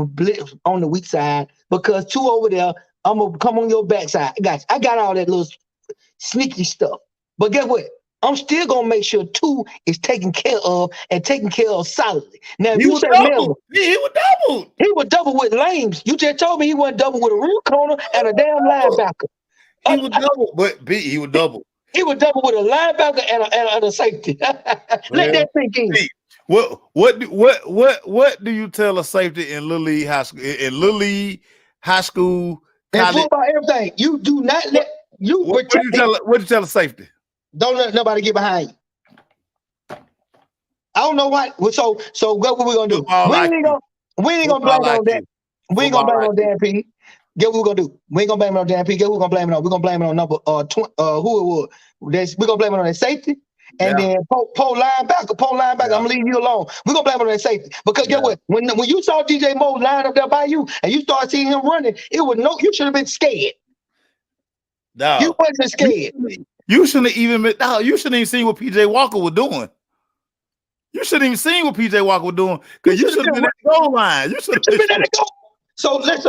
Speaker 2: on the weak side because 2 over there. I'm gonna come on your backside. I got all that little sneaky stuff. But guess what? I'm still gonna make sure 2 is taken care of and taken care of solidly. Now, if you say Melvin,
Speaker 1: he was double.
Speaker 2: He was double with lames. You just told me he wasn't double with a real corner and a damn linebacker.
Speaker 1: He was double, but B, he was double.
Speaker 2: He was double with a linebacker and a safety. Let that sink in.
Speaker 1: What do you tell a safety in Little League high school? In Little League high school,
Speaker 2: college, and football, everything. You do not let you.
Speaker 1: What do you tell a safety?
Speaker 2: Don't let nobody get behind you. I don't know what. So what we gonna do? We ain't gonna blame it on that. We ain't gonna blame it on Dan P. Guess what we're gonna do? We ain't gonna blame it on Dan P. Guess what we're gonna blame it on? We're gonna blame it on number who it was. We're gonna blame it on that safety. And then Pole linebacker. I'm gonna leave you alone. We're gonna blame it on that safety. Because guess what? When you saw DJ Moore line up there by you and you started seeing him running, you should have been scared.
Speaker 1: No.
Speaker 2: You wasn't scared.
Speaker 1: You shouldn't even seen what PJ Walker was doing. You shouldn't even seen what PJ Walker was doing because you should have been at the goal line. You should have been at the goal.
Speaker 2: So let's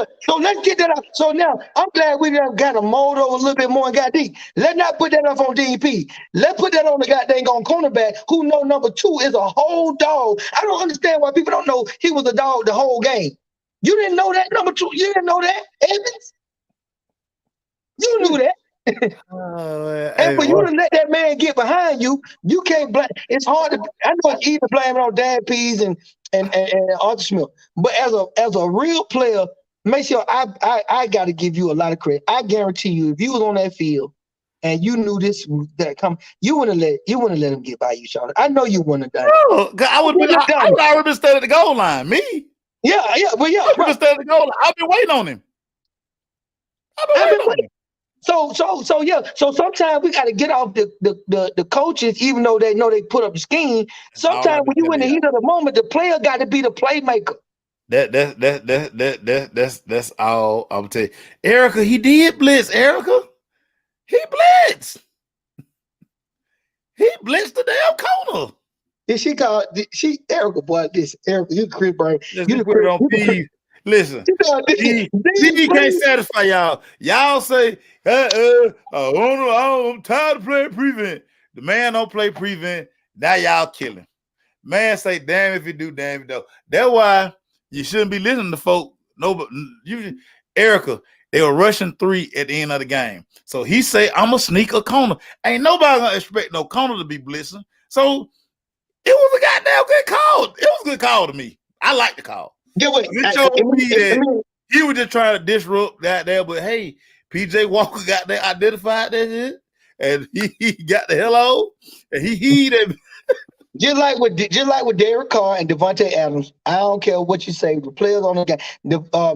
Speaker 2: get that out. So now I'm glad we got a mold over a little bit more and got deep. Let's not put that up on DP. Let's put that on the goddamn cornerback who know number 2 is a whole dog. I don't understand why people don't know he was a dog the whole game. You didn't know that number 2. You didn't know that, Evans. You knew that. And for you to let that man get behind you, you can't blame. It's hard to. I know it's easy to blame it on Dan Pease and Arthur Smith, but as a real player, make sure I got to give you a lot of credit. I guarantee you, if you was on that field and you knew this that come, you wouldn't let him get by you, Charlotte. I know you wouldn't have done it.
Speaker 1: I would already been standing at the goal line. Me,
Speaker 2: yeah. I would
Speaker 1: been standing at the goal line. I've been waiting on him. I've been waiting.
Speaker 2: So sometimes we got to get off the coaches, even though they know they put up the scheme. Sometimes when you in the heat of the moment, the player got to be the playmaker.
Speaker 1: That's all I'm telling you. Erica, he did blitz. Erica, he blitzed. He blitzed the damn corner.
Speaker 2: Did she call? Erica, boy, this Erica, you Chris Burn. You
Speaker 1: put it on P. Listen, he can't satisfy y'all. Y'all say, I'm tired of playing prevent. The man don't play prevent. Now y'all killing. Man say, damn if you do, damn if you don't. That's why you shouldn't be listening to folk. No, but Erica, they were rushing 3 at the end of the game. So he say, I'm going to sneak a corner. Ain't nobody going to expect no corner to be blitzing. So it was a goddamn good call. It was a good call to me. I like the call.
Speaker 2: Get what?
Speaker 1: It showed me that he was just trying to disrupt that there, but hey, PJ Walker got that identified that shit, and he got the hell out, and he that.
Speaker 2: Just like with Derek Carr and Devontae Adams, I don't care what you say. The players on the game,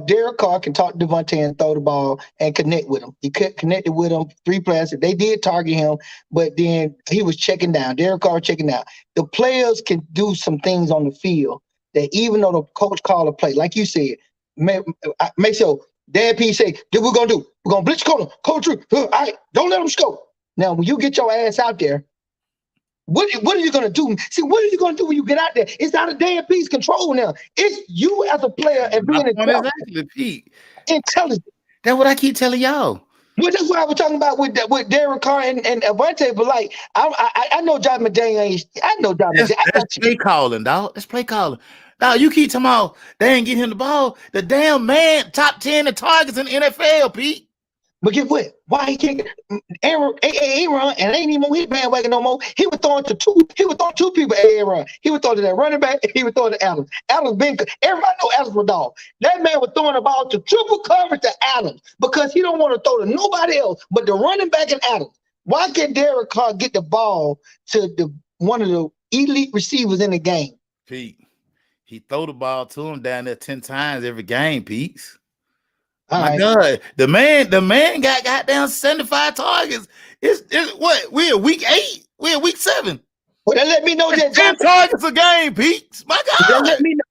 Speaker 2: Derek Carr can talk to Devontae and throw the ball and connect with him. He connected with him 3 players. They did target him, but then he was checking down. Derek Carr checking down. The players can do some things on the field that even though the coach called a play, like you said, make sure Dan P say, "What we're gonna do? We're gonna blitz corner, coach Drew. All right, don't let them score." Now, when you get your ass out there, what are you gonna do? See, what are you gonna do when you get out there? It's out of Dan P's control now. It's you as a player and being intelligent.
Speaker 1: That's what I keep telling y'all.
Speaker 2: Well, that's what I was talking about with Derek Carr and Avante. But like, I know John McDaniel. I know John McDaniel.
Speaker 1: That's play calling, dog. That's play calling. Dog, you keep talking about they ain't get him the ball. The damn man top 10 in targets in the NFL, Pete.
Speaker 2: But get what? Why he can't? Aaron and ain't even on his bandwagon no more. He would throw to 2. He would throw 2 people at Aaron. He would throw to that running back. And he would throw to Adams. Everybody know Adams was dog. That man was throwing the ball to triple coverage to Adams because he don't want to throw to nobody else but the running back and Adams. Why can't Derek Carr get the ball to one of the elite receivers in the game?
Speaker 1: Pete, he throw the ball to him down there 10 times every game, Pete.
Speaker 2: All
Speaker 1: My
Speaker 2: right.
Speaker 1: God, the man got goddamn 75 targets. It's what we're week 8, we're week 7.
Speaker 2: Well, that let me know
Speaker 1: That's
Speaker 2: that
Speaker 1: 10
Speaker 2: Josh.
Speaker 1: targets a game, Pete. My
Speaker 2: That let
Speaker 1: God.
Speaker 2: me know.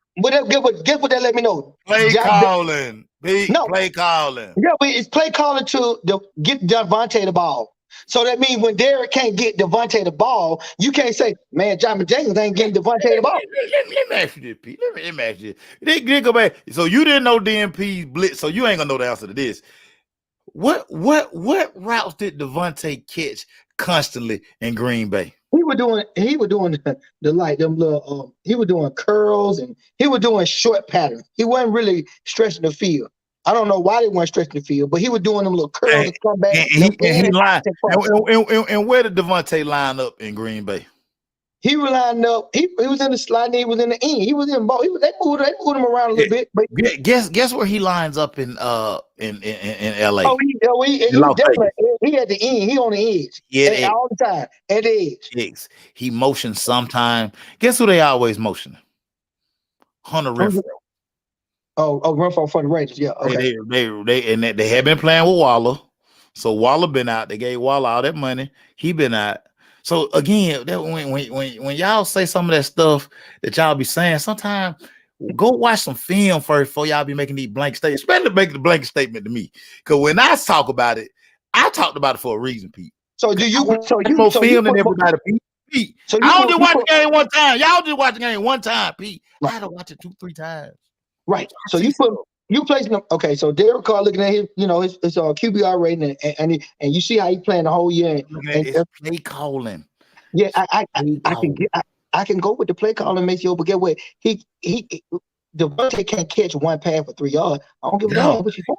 Speaker 2: Guess what that let me know?
Speaker 1: Play
Speaker 2: Josh,
Speaker 1: calling. Pete,
Speaker 2: no,
Speaker 1: play calling.
Speaker 2: yeah, but it's play calling to get Devontae the ball. So that means when Derek can't get Devontae the ball, you can't say, man, John Jenkins ain't getting Devontae the ball.
Speaker 1: Let me ask you this, Pete. Let me ask you this. They go back. So you didn't know DMP blitz, so you ain't gonna know the answer to this. What routes did Devontae catch constantly in Green Bay?
Speaker 2: He was doing the like them little he was doing curls and he was doing short patterns. He wasn't really stretching the field. I don't know why they weren't stretching the field, but he was doing them little curls
Speaker 1: And,
Speaker 2: and come back,
Speaker 1: and
Speaker 2: them
Speaker 1: he
Speaker 2: in
Speaker 1: lined.
Speaker 2: and cross.
Speaker 1: And where did Devontae line up in Green Bay?
Speaker 2: He was lined up. He was in the slide. He was in the end. He was in both. They moved him around a little bit. But
Speaker 1: Guess where he lines up in LA.
Speaker 2: he
Speaker 1: In
Speaker 2: was
Speaker 1: Las
Speaker 2: definitely
Speaker 1: Vegas.
Speaker 2: he at the end. He on the edge
Speaker 1: Yeah,
Speaker 2: all the time at the edge.
Speaker 1: he motions sometime. Guess who they always motioning? Hunter Renfro.
Speaker 2: Run for the Raiders. Yeah, okay.
Speaker 1: They have been playing with Waller. So Waller been out. They gave Waller all that money. He been out. So again, that when y'all say some of that stuff that y'all be saying, sometimes go watch some film first before y'all be making these blank statements, especially making the blank statement to me. Because when I talk about it, I talked about it for a reason, Pete.
Speaker 2: So do you? So
Speaker 1: Watch
Speaker 2: you?
Speaker 1: more
Speaker 2: So you
Speaker 1: film than
Speaker 2: put?
Speaker 1: everybody, Pete.
Speaker 2: So
Speaker 1: I
Speaker 2: you
Speaker 1: don't
Speaker 2: put?
Speaker 1: just watch the game one time. Y'all just watch the game one time, Pete. I
Speaker 2: Right.
Speaker 1: had to watch it 2-3 times.
Speaker 2: Right.
Speaker 1: I
Speaker 2: So
Speaker 1: see
Speaker 2: you put.
Speaker 1: stuff.
Speaker 2: You placing them. Okay. So Derek Carr looking at his, his QBR rating, and you see how he playing the whole year.
Speaker 1: It's play calling.
Speaker 2: Yeah,
Speaker 1: Play
Speaker 2: I can
Speaker 1: calling.
Speaker 2: I can go with the play calling, Maceo, but get what he Devontae can't catch one pass for 3 yards. I don't give a
Speaker 1: No.
Speaker 2: damn what you think.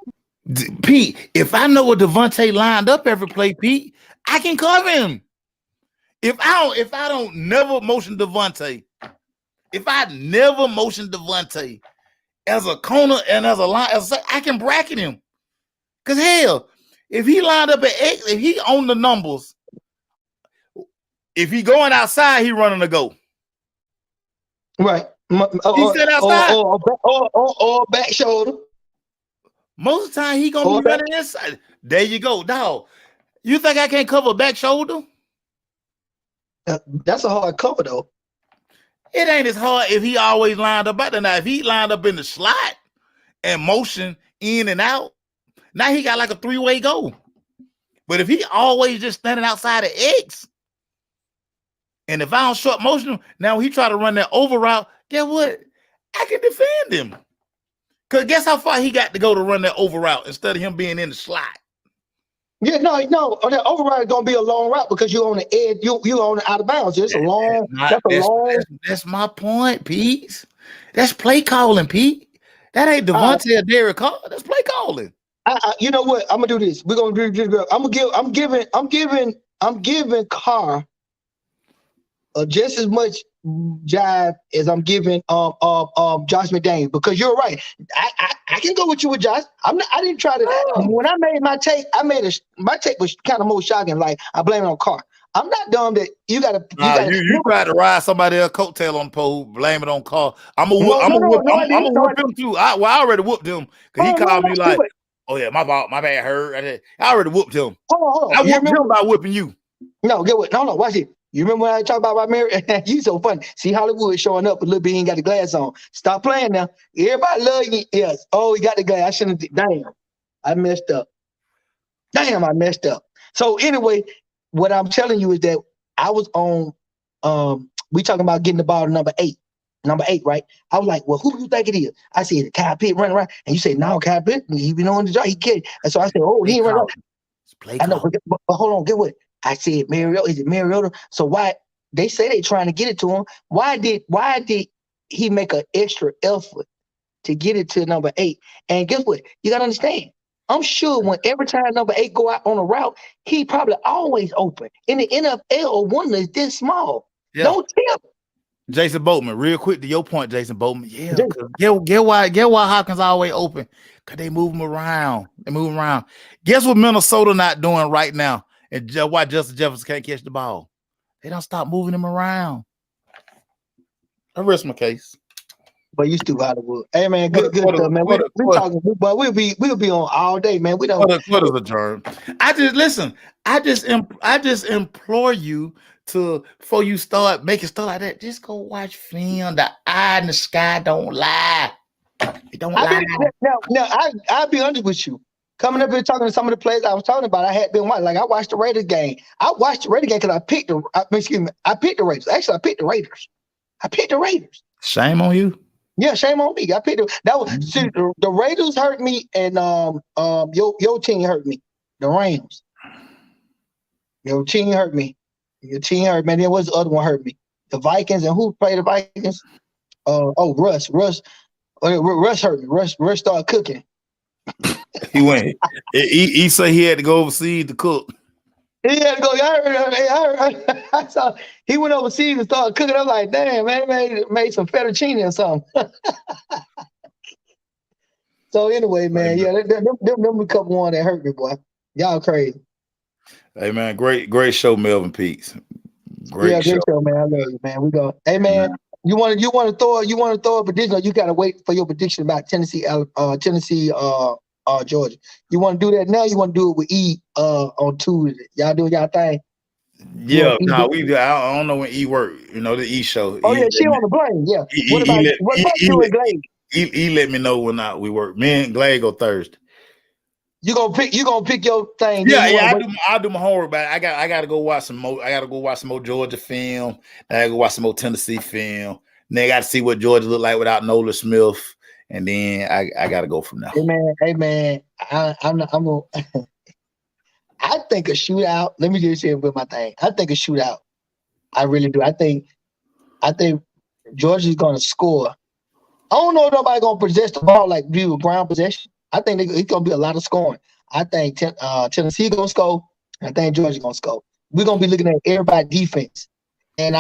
Speaker 1: Pete, if I know what Devontae lined up every play, Pete, I can cover him. If I don't never motion Devontae, if I never motion Devontae as a corner and as a line, I can bracket him. Cause hell, if he lined up at X, if he on the numbers, if he going outside, he running a go.
Speaker 2: Right.
Speaker 1: He said outside.
Speaker 2: Or back shoulder.
Speaker 1: Most of the time he gonna be running inside. There you go, dog. You think I can't cover a back shoulder?
Speaker 2: That's a hard cover though.
Speaker 1: It ain't as hard if he always lined up out there. Now, if he lined up in the slot and motion in and out, now he got like a 3-way go. But if he always just standing outside of X, and if I don't short motion him, now he try to run that over route, guess what? I can defend him. Because guess how far he got to go to run that over route instead of him being in the slot?
Speaker 2: Yeah, no. That override is gonna be a long route because you're on the edge. You on the out of bounds. It's a long.
Speaker 1: That's my point, Pete. That's play calling, Pete. That ain't Devontae or Derek Carr. That's play calling.
Speaker 2: You know what? I'm gonna do this. We're gonna do this. I'm giving Carr just as much jive as I'm giving Josh McDaniels, because you're right. I can go with you with Josh. I didn't try to. When I made my take, my take was kind of more shocking. Like, I blame it on Carr. I'm not dumb that you gotta.
Speaker 1: You tried to ride somebody else's coattail on the pole, blame it on Carr. I'm gonna whoop him too. I already whooped him because he called me like, "Oh yeah, my fault, my bad, hurt." I already whooped him.
Speaker 2: Hold on.
Speaker 1: I whooped him by whooping you.
Speaker 2: No, get what? No, watch it. You remember when I talked about Mary? You so funny. See Hollywood showing up a little bit. He ain't got the glass on. Stop playing now. Everybody love you. Yes. Oh, he got the glass. I shouldn't. Damn. I messed up. I messed up. So anyway, what I'm telling you is that I was on. We talking about getting the ball to number 8, right? I was like, well, who do you think it is? I said Kyle Pitt running around, and you said no, Kyle Pitt. He been on the job. He can't. And so I said, oh, he ain't running around. I know, but hold on. Get what? I said Mariota. Is it Mariota? So why they say they trying to get it to him? Why did he make an extra effort to get it to number 8? And guess what? You gotta understand. I'm sure when every time number 8 go out on a route, he probably always open. In the NFL, one is this small. Yeah. Don't tip.
Speaker 1: Jason Boatman, real quick to your point, Jason Boatman. Yeah, get why Hopkins always open. Cause they move him around. Guess what Minnesota not doing right now? And why Justin Jefferson can't catch the ball? They don't stop moving him around. I rest my case.
Speaker 2: But you still Hollywood. Hey man,
Speaker 1: Quarter,
Speaker 2: good
Speaker 1: quarter,
Speaker 2: stuff, man.
Speaker 1: quarter,
Speaker 2: We
Speaker 1: quarter,
Speaker 2: talking, but we'll be on all day, man. We don't.
Speaker 1: quarter's adjourned. I just listen. I just implore you to before you start making stuff like that. Just go watch film. The eye in the sky don't lie. It don't
Speaker 2: I
Speaker 1: lie.
Speaker 2: been now. I'll be honest with you. Coming up here talking to some of the players I was talking about, I had been watching. Like I watched the Raiders game. I watched the Raiders game because I picked the. Excuse me. I picked the Raiders. Actually, I picked the Raiders. I picked the Raiders.
Speaker 1: Shame on you.
Speaker 2: Yeah, shame on me. I picked them. That was see, the Raiders hurt me, and your team hurt me. The Rams. Your team hurt me. Your team hurt me. Then what's the other one hurt me? The Vikings, and who played the Vikings? Russ. Russ hurt me. Russ started cooking.
Speaker 1: He went. He said he had to go overseas to cook.
Speaker 2: He had to go. I saw he went overseas and started cooking. I'm like, damn, man, made some fettuccine or something. So anyway, man, yeah, them a couple one that hurt me, boy. Y'all crazy.
Speaker 1: Hey man, great show, Melvin Peaks. Great
Speaker 2: show, man. I love you, man. We go. Hey man, you want to throw a prediction, or you gotta wait for your prediction about Tennessee, Georgia. You want to do that now? You want to do it with E on Tuesday? Y'all doing y'all thing?
Speaker 1: Yeah, no, we do. I don't know when E work. You know the E show.
Speaker 2: Oh yeah, she on the plane. Yeah. What about you and Glade?
Speaker 1: He let me know when we work. Me and Glade go Thursday.
Speaker 2: You gonna pick your thing.
Speaker 1: Yeah. I do my homework, but I got to go watch some more. I got to go watch some more Georgia film. I got to go watch some more Tennessee film. Then I got to see what Georgia look like without Nolan Smith, and then I got to go from there.
Speaker 2: Hey man, I'm gonna. I think a shootout. Let me just say with my thing. I think a shootout. I really do. I think Georgia's gonna score. I don't know if nobody's gonna possess the ball like do with ground possession. I think it's gonna be a lot of scoring. I think Tennessee gonna score. I think Georgia gonna score. We're gonna be looking at everybody's defense, and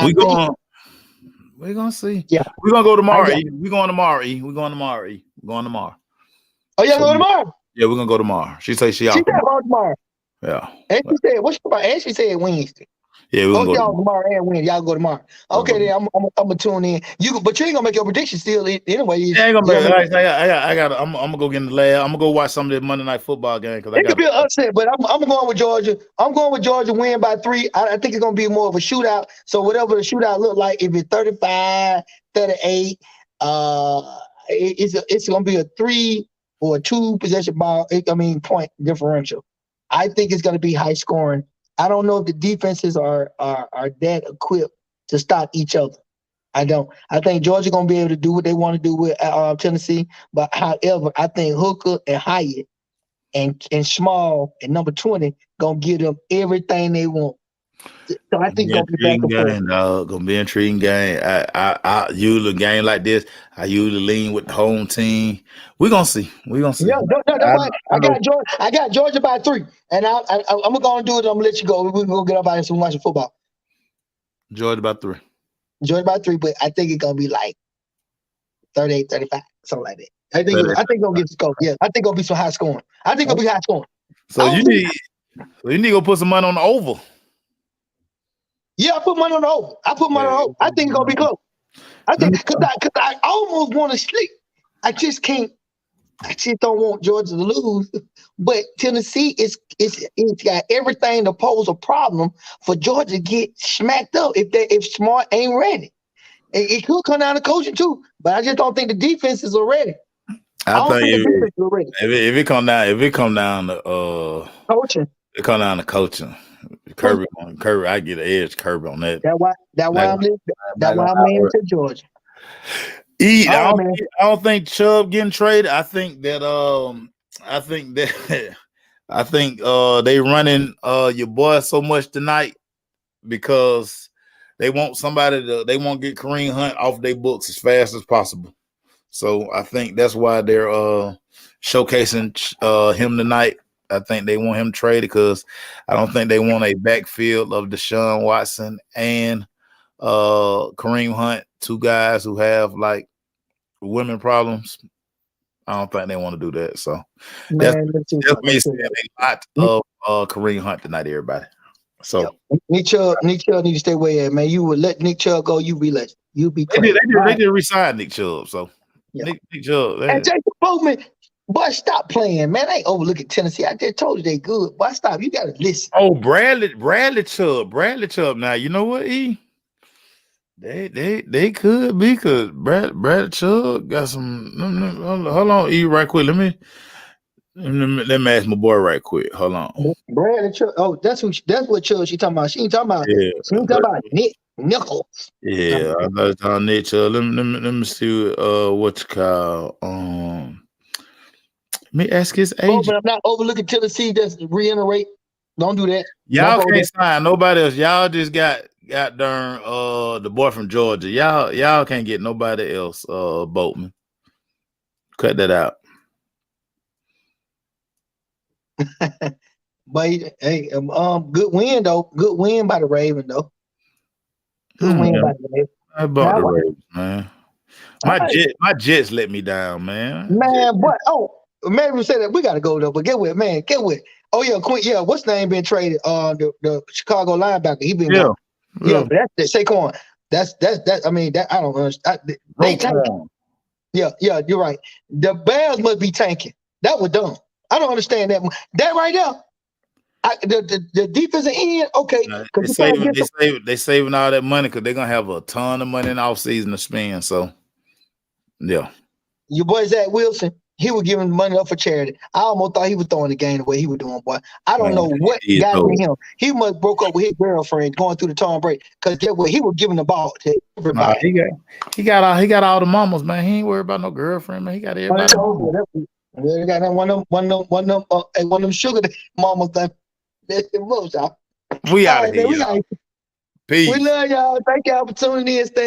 Speaker 1: we're gonna see.
Speaker 2: Yeah,
Speaker 1: we're gonna go tomorrow. We're going tomorrow. We're going tomorrow. We're going tomorrow.
Speaker 2: Oh yeah, go tomorrow.
Speaker 1: Yeah, we're gonna go tomorrow. She said she out
Speaker 2: tomorrow.
Speaker 1: Yeah.
Speaker 2: And she said, what's about? And she said Wednesday.
Speaker 1: Yeah, we're gonna go
Speaker 2: tomorrow and Wednesday. Y'all go tomorrow. Okay, then I'm gonna tune in. But you ain't gonna make your prediction still anyway.
Speaker 1: Yeah, I ain't gonna make. I'm gonna go get in the lab. I'm gonna go watch some of the Monday Night Football game because
Speaker 2: it could be an upset. But I'm going with Georgia. I'm going with Georgia win by 3. I think it's gonna be more of a shootout. So whatever the shootout look like, if it's 35, 38, it's gonna be a 3 or a 2 possession ball. Point differential. I think it's gonna be high scoring. I don't know if the defenses are that equipped to stop each other. I don't. I think Georgia gonna be able to do what they want to do with Tennessee. But however, I think Hooker and Hyatt and Small and number 20 gonna give them everything they want. So I think
Speaker 1: gonna be gonna be an intriguing game. I usually a game like this. I usually lean with the home team. We're gonna see.
Speaker 2: Yeah, I got Georgia by 3, and I'm gonna do it. I'm gonna let you go. We're gonna get up out and watch football.
Speaker 1: Georgia by 3.
Speaker 2: Georgia by 3, but I think it's gonna be like 38, 35, something like that. I think gonna get scope. Yeah, I think gonna be some high scoring. I think gonna be high scoring.
Speaker 1: So you need to go put some money on the over.
Speaker 2: Yeah, I put money on the over. I think it's gonna be close. I think because I almost want to sleep. I just can't. I just don't want Georgia to lose. But Tennessee it's got everything to pose a problem for Georgia to get smacked up if Smart ain't ready. It could come down to coaching too, but I just don't think the defenses are ready.
Speaker 1: I think if it come down to
Speaker 2: coaching,
Speaker 1: it come down to coaching. Kirby, I get an edge Kirby on that.
Speaker 2: That's why I'm leaning to Georgia.
Speaker 1: I don't think Chubb getting traded. I think they running your boy so much tonight because they want they want to get Kareem Hunt off their books as fast as possible. So I think that's why they're showcasing him tonight. I think they want him traded because I don't think they want a backfield of Deshaun Watson and Kareem Hunt, 2 guys who have like women problems. I don't think they want to do that. So that's me saying a lot of Kareem Hunt tonight, everybody. So
Speaker 2: Nick Chubb need to stay away, man. You would let Nick Chubb go, you be legend. You be
Speaker 1: they did resign Nick Chubb, so
Speaker 2: Yeah.
Speaker 1: Nick Chubb.
Speaker 2: And Jacob Boatman, boy, stop playing, man. I ain't overlooking Tennessee. I just told you they good. Boy, stop. You gotta listen.
Speaker 1: Oh, Bradley Chubb. Now you know what they could be because Bradley Chubb got some. Hold on, E, right quick. Let me ask my boy right quick. Hold on.
Speaker 2: Brandon Chubb. Oh, that's what Chubb she talking about. She ain't talking about.
Speaker 1: Yeah,
Speaker 2: She ain't talking about Nick Nichols.
Speaker 1: yeah. I thought it's on Nick Chubb. Let me see what you call Let me ask his
Speaker 2: Oh,
Speaker 1: agent.
Speaker 2: but I'm not overlooking Tennessee. Just reiterate. Don't do that.
Speaker 1: Y'all can't sign nobody else. Y'all just got darn the boy from Georgia. Y'all can't get nobody else. Boatman. Cut that out.
Speaker 2: But hey, good win though. Good win by the Raven though. Good win by the Raven.
Speaker 1: I bought the Ravens, man. My Jets let me down, man.
Speaker 2: Man, but Mary said that we gotta go though. But get with man, get with. Oh yeah, Quinn. Yeah, what's the name been traded? The Chicago linebacker. He been gone. Yeah, but that's Saquon. That's I mean that I don't understand. They tanking. Yeah, you're right. The Bears must be tanking. That was dumb. I don't understand that. That right there. The defensive end, okay.
Speaker 1: They saving all that money because they're gonna have a ton of money in the offseason to spend. So yeah.
Speaker 2: Your boy Zach Wilson, he was giving money up for charity. I almost thought he was throwing the game the way he was doing, boy. I don't know what got to him. He must broke up with his girlfriend going through the Tom Brady because he was giving the ball to everybody.
Speaker 1: He got all the mamas, man. He ain't worried about no girlfriend, man. He got everybody.
Speaker 2: He got one of them sugar mamas that most y'all.
Speaker 1: We out of here.
Speaker 2: We love y'all. Thank y'all for tuning in. Stay